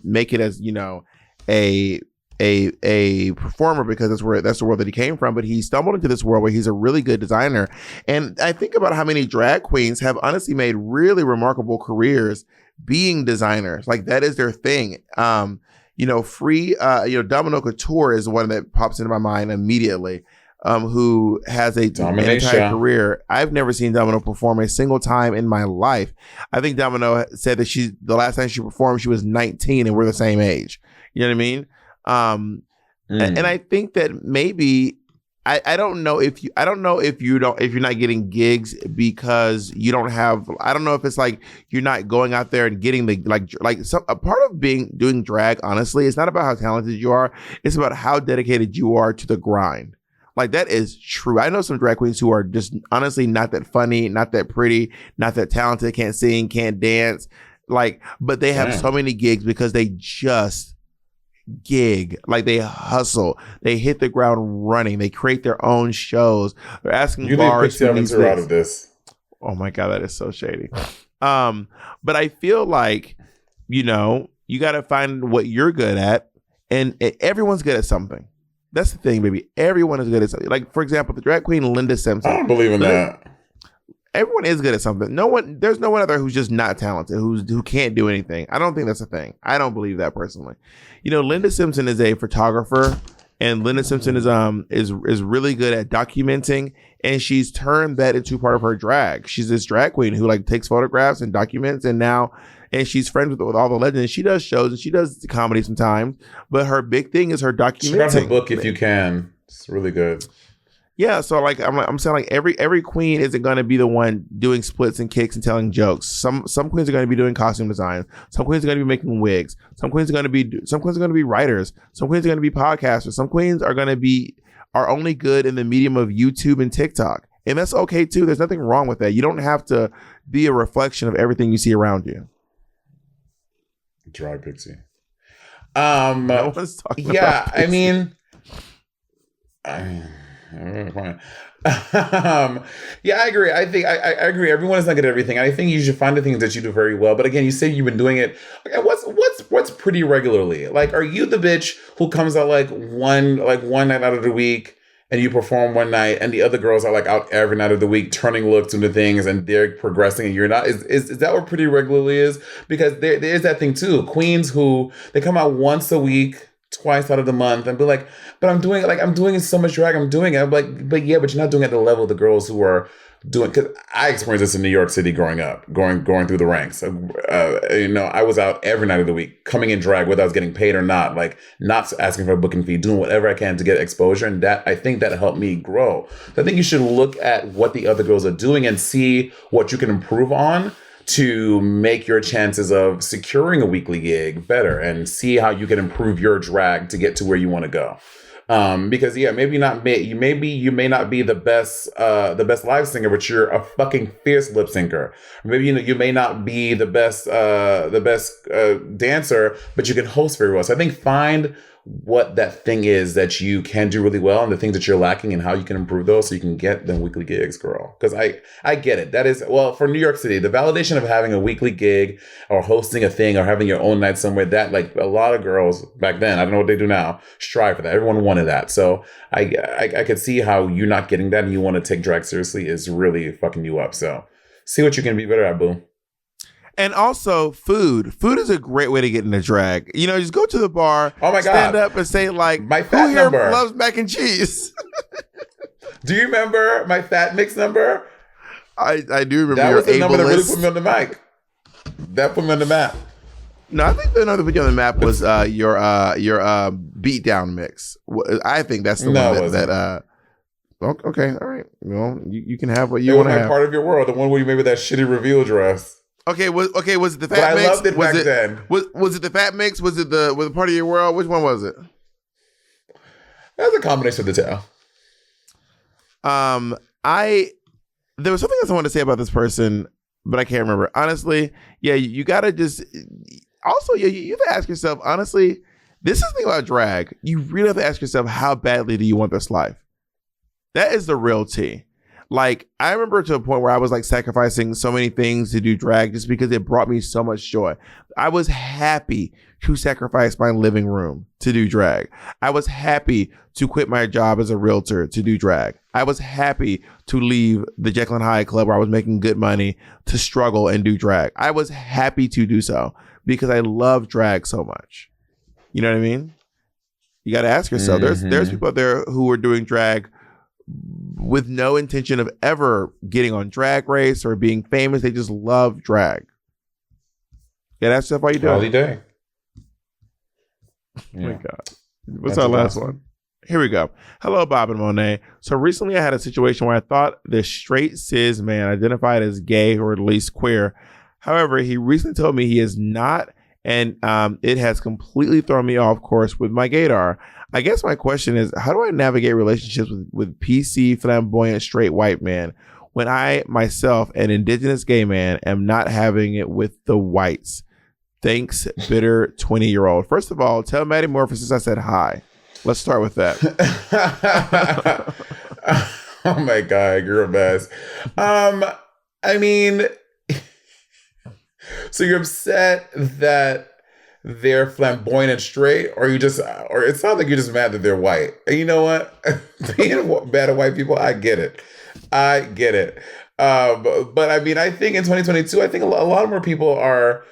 make it as, you know, a performer because that's the world that he came from. But he stumbled into this world where he's a really good designer. And I think about how many drag queens have honestly made really remarkable careers being designers. Like that is their thing. You know, Free, Domino Couture is one that pops into my mind immediately. Who has an entire career. I've never seen Domino perform a single time in my life. I think Domino said that the last time she performed, she was 19 and we're the same age. You know what I mean? And I think that maybe I don't know if you're not getting gigs because you don't have. I don't know if it's like you're not going out there and getting the a part of doing drag. Honestly, it's not about how talented you are. It's about how dedicated you are to the grind. Like that is true. I know some drag queens who are just honestly not that funny, not that pretty, not that talented, can't sing, can't dance. But they have so many gigs because they just gig. Like they hustle. They hit the ground running. They create their own shows. They're asking bars to these out of this. Oh my God, that is so shady. But I feel like, you know, you got to find what you're good at, and everyone's good at something. That's the thing, baby. Everyone is good at something. Like, for example, the drag queen Linda Simpson. I don't believe in that. Everyone is good at something. There's no one out there who's just not talented, who can't do anything. I don't think that's a thing. I don't believe that personally. You know, Linda Simpson is a photographer, and Linda Simpson is really good at documenting, and she's turned that into part of her drag. She's this drag queen who takes photographs and documents, and she's friends with all the legends. She does shows and she does comedy sometimes, but her big thing is her documenting. Check out her book if you can. It's really good. Yeah, so I'm saying every queen isn't going to be the one doing splits and kicks and telling jokes. Some queens are going to be doing costume design. Some queens are going to be making wigs. Some queens are going to be writers. Some queens are going to be podcasters. Some queens are only good in the medium of YouTube and TikTok, and that's okay too. There's nothing wrong with that. You don't have to be a reflection of everything you see around you. Dry pixie. No one's talking about I mean, I agree. I think I agree. Everyone is not good at everything. I think you should find the things that you do very well. But again, you say you've been doing it. Okay, what's pretty regularly? Like, are you the bitch who comes out one night out of the week and you perform one night and the other girls are out every night of the week turning looks into things and they're progressing and you're not? Is that what pretty regularly is? Because there is that thing too. Queens who they come out once a week twice out of the month and be like, but I'm doing so much drag. I'm doing it. I'm like, but you're not doing it at the level of the girls who are doing, because I experienced this in New York City growing up, going through the ranks. I was out every night of the week, coming in drag, whether I was getting paid or not, like not asking for a booking fee, doing whatever I can to get exposure. And that, I think that helped me grow. So I think you should look at what the other girls are doing and see what you can improve on to make your chances of securing a weekly gig better, and see how you can improve your drag to get to where you want to go. Because you may not be the best live singer, but you're a fucking fierce lip syncer. Maybe you may not be the best dancer, but you can host very well. So I think find what that thing is that you can do really well, and the things that you're lacking, and how you can improve those so you can get them weekly gigs, girl. Because I get it. That is, well, for New York City, the validation of having a weekly gig or hosting a thing or having your own night somewhere, that like a lot of girls back then, I don't know what they do now, strive for that. Everyone wanted that. So I could see how you not getting that and you want to take drag seriously is really fucking you up. So see what you can be better at, boo. And also food. Food is a great way to get into drag. Just go to the bar. Oh my God. Stand up and say like, my fat who here number loves mac and cheese? Do you remember my fat mix number? I do remember. That was the number that really ableist. put me on the mic. That put me on the map. No, I think the number that put you on the map was your beat down mix. I think that's the one that okay, all right. Well, you can have what you want to have. Part of your world, the one where you made with that shitty reveal dress. Okay, was it the fat mix? I loved it back then. Was it the fat mix? Was it the part of your world? Which one was it? That was a combination of the two. There was something else I wanted to say about this person, but I can't remember. Honestly, yeah, you gotta just also you have to ask yourself, honestly, this is the thing about drag. You really have to ask yourself, how badly do you want this life? That is the real tea. Like, I remember to a point where I was like sacrificing so many things to do drag just because it brought me so much joy. I was happy to sacrifice my living room to do drag. I was happy to quit my job as a realtor to do drag. I was happy to leave the Jekyll and Hyde Club where I was making good money to struggle and do drag. I was happy to do so because I love drag so much. You know what I mean? You got to ask yourself, there's people out there who are doing drag with no intention of ever getting on Drag Race or being famous. They just love drag. Yeah, that's stuff. Why you doing? All day. Oh my God. What's our last one? Here we go. Hello, Bob and Monet. So recently I had a situation where I thought this straight cis man identified as gay or at least queer. However, he recently told me he is not, and it has completely thrown me off course with my gaydar. I guess my question is, how do I navigate relationships with PC, flamboyant, straight white men when I, myself, an indigenous gay man, am not having it with the whites? Thanks, bitter 20-year-old. First of all, tell Maddie Morphosis I said hi. Let's start with that. Oh my God, you're a mess. I mean, so you're upset that they're flamboyant and straight, or it sounds like you're just mad that they're white. And you know what? Being mad at white people, I get it. But I mean, I think in 2022, I think a lot more people are.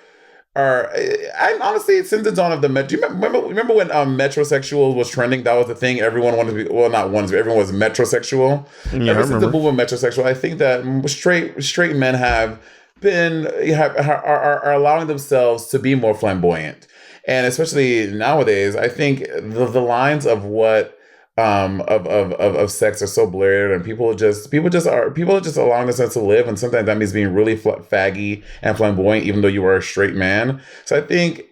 I honestly, since the dawn of the Metro, do you remember when metrosexual was trending? That was the thing. Everyone wanted to be, well, not one, but everyone was metrosexual. Yeah, ever since the boom of metrosexual, I think that straight men are allowing themselves to be more flamboyant, and especially nowadays, I think the lines of what of sex are so blurred, and people are just allowing themselves to live, and sometimes that means being really faggy and flamboyant, even though you are a straight man. So I think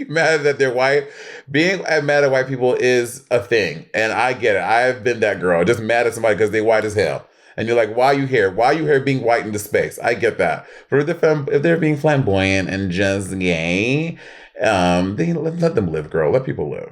mad that they're white. Being mad at white people is a thing, and I get it. I've been that girl, just mad at somebody because they white as hell. And you're like, why are you here? Why are you here being white in the space? I get that. But if they're being flamboyant and just gay, then let them live, girl. Let people live.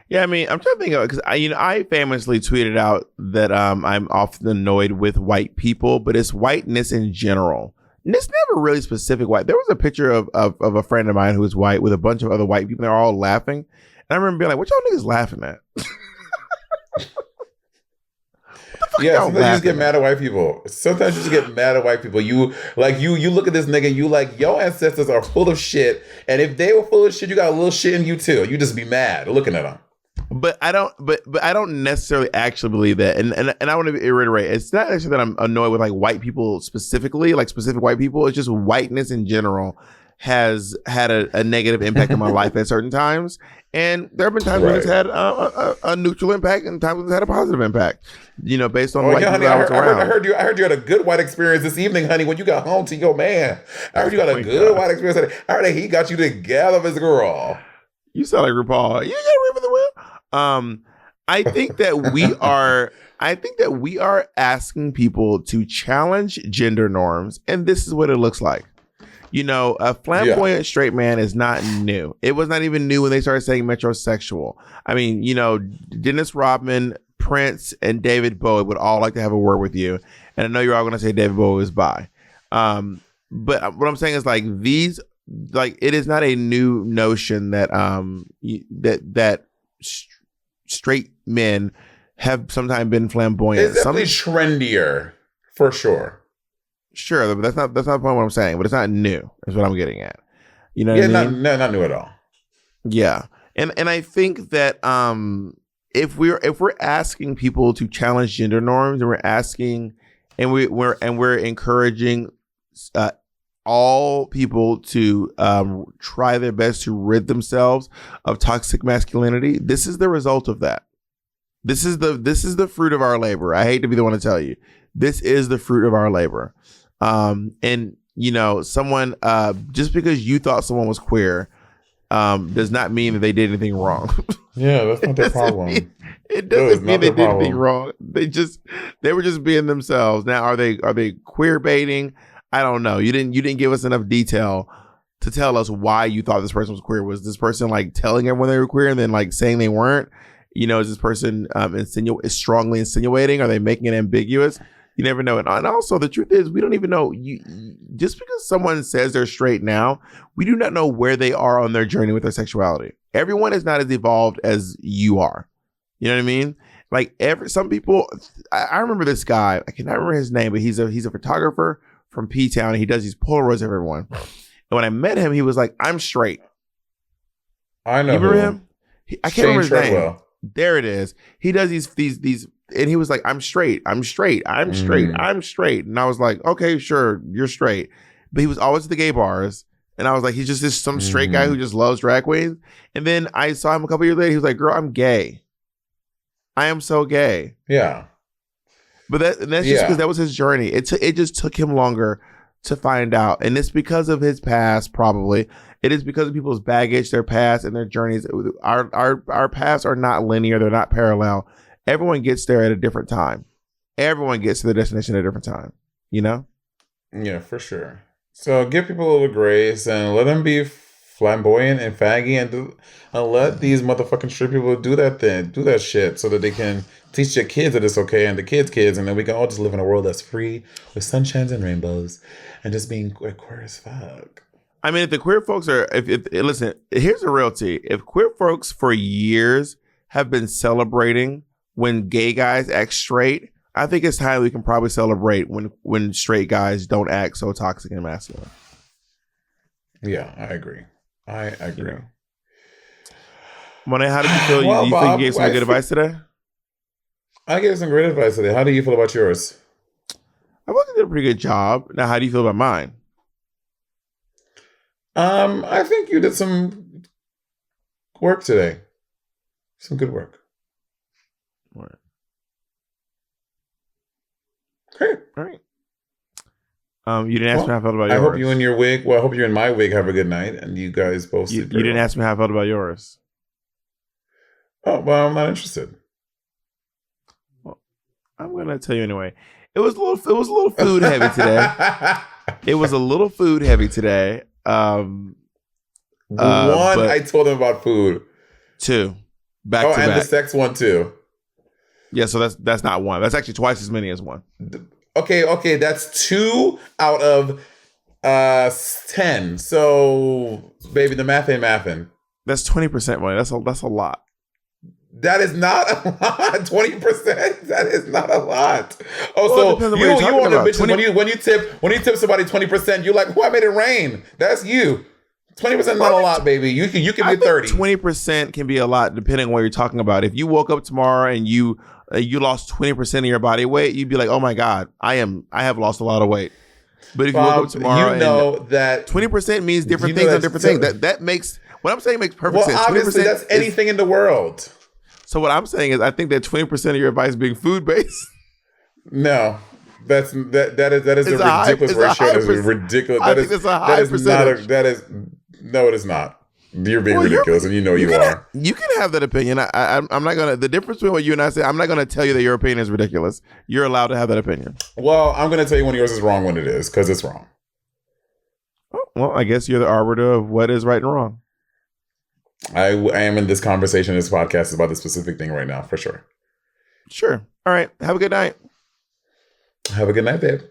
Yeah, I mean, I'm trying to think of it because I famously tweeted out that I'm often annoyed with white people, but it's whiteness in general. And it's never really specific white. There was a picture of a friend of mine who was white with a bunch of other white people. They're all laughing. And I remember being like, what y'all niggas laughing at? Yeah, sometimes you just get mad at white people. Sometimes you just get mad at white people. You look at this nigga, you like, your ancestors are full of shit, and if they were full of shit, you got a little shit in you too. You just be mad looking at them. But I don't necessarily actually believe that, and I want to reiterate, it's not actually that I'm annoyed with like white people specifically, like specific white people. It's just whiteness in general has had a negative impact on my life at certain times, and there have been times when it's had a neutral impact, and times when it's had a positive impact. You know, based on white people I was around. I heard you had a good white experience this evening, honey, when you got home to your man. I heard you got a good white experience. I heard that he got you together with his girl. You sound like RuPaul. You got rid of the wheel. I think that we are asking people to challenge gender norms, and this is what it looks like. You know, a flamboyant straight man is not new. It was not even new when they started saying metrosexual. I mean, you know, Dennis Rodman, Prince, and David Bowie would all like to have a word with you. And I know you're all going to say David Bowie is bi. But what I'm saying is like these, like it is not a new notion that straight men have sometimes been flamboyant. It's definitely trendier, for sure. Sure, but that's not the point of what I'm saying. But it's not new. Is what I'm getting at. You know? What I mean? not new at all. Yeah, and I think that if we're asking people to challenge gender norms, and we're asking, and we're encouraging all people to try their best to rid themselves of toxic masculinity, this is the result of that. This is the fruit of our labor. I hate to be the one to tell you, this is the fruit of our labor. And you know, someone just because you thought someone was queer does not mean that they did anything wrong. Yeah, that's not their problem. It doesn't mean they did anything wrong. They were just being themselves. Now, are they queer baiting? I don't know. You didn't give us enough detail to tell us why you thought this person was queer. Was this person like telling everyone they were queer and then like saying they weren't? You know, is this person is strongly insinuating? Are they making it ambiguous? You never know. And also, the truth is, we don't even know. Just because someone says they're straight now, we do not know where they are on their journey with their sexuality. Everyone is not as evolved as you are. You know what I mean? Like some people, I remember this guy. I cannot remember his name, but he's a photographer from P-Town. And he does these Polaroids of everyone. And when I met him, he was like, "I'm straight." I know. You remember him? I can't remember his name. There it is. He does these. And he was like, I'm straight. And I was like, okay, sure, you're straight. But he was always at the gay bars. And I was like, he's just some straight guy who just loves drag queens. And then I saw him a couple years later. He was like, girl, I'm gay. I am so gay. Yeah. But that's just because that was his journey. It just took him longer to find out. And it's because of his past, probably. It is because of people's baggage, their past, and their journeys. Our paths are not linear. They're not parallel. Everyone gets there at a different time. Everyone gets to the destination at a different time, you know? Yeah, for sure. So give people a little grace and let them be flamboyant and faggy and let these motherfucking straight people do that shit so that they can teach their kids that it's okay and the kids, and then we can all just live in a world that's free with sunshines and rainbows and just being queer as fuck. I mean, if the queer folks are, listen, here's the real tea. If queer folks for years have been celebrating when gay guys act straight, I think it's time we can probably celebrate when straight guys don't act so toxic and masculine. Yeah, I agree. Yeah. Monet, how did you feel? Well, you Bob, think you gave some good advice today? I gave some great advice today. How do you feel about yours? I thought you did a pretty good job. Now, how do you feel about mine? I think you did some work today. Some good work. Great. All right. You didn't ask me how I felt about yours. I hope you and your wig. Well, I hope you and my wig have a good night, and you guys both. You didn't ask me how I felt about yours. Oh well, I'm not interested. Well, I'm gonna tell you anyway. It was a little food heavy today. It was a little food heavy today. I told him about food. 2, back to back. And the sex one too. Yeah, so that's not 1. That's actually twice as many as 1. Okay, that's 2 out of 10. So, baby, the math ain't mathin'. That's 20% money. That's a lot. That is not a lot. 20%. That is not a lot. Oh, well, so you want to bitches when you tip somebody 20%, you're like, "Oh, I made it rain." That's you. 20% not a lot, baby. You can be 30. 20% can be a lot depending on what you're talking about. If you woke up tomorrow and you lost 20% of your body weight, you'd be like, "Oh my God, I have lost a lot of weight." But if you woke up tomorrow, you know that 20% means different things on different things. That makes what I'm saying makes perfect sense. Obviously, that's anything in the world. So what I'm saying is, I think that 20% of your advice being food based. No, that is a ridiculous ratio. That is ridiculous. I think it's a high percentage. No, it is not. You're being ridiculous, and you are. You can have that opinion. I'm not gonna. The difference between what you and I say, I'm not gonna tell you that your opinion is ridiculous. You're allowed to have that opinion. Well, I'm gonna tell you when yours is wrong when it is, because it's wrong. Oh, well, I guess you're the arbiter of what is right and wrong. I am in this conversation. This podcast is about this specific thing right now, for sure. Sure. All right. Have a good night. Have a good night, babe.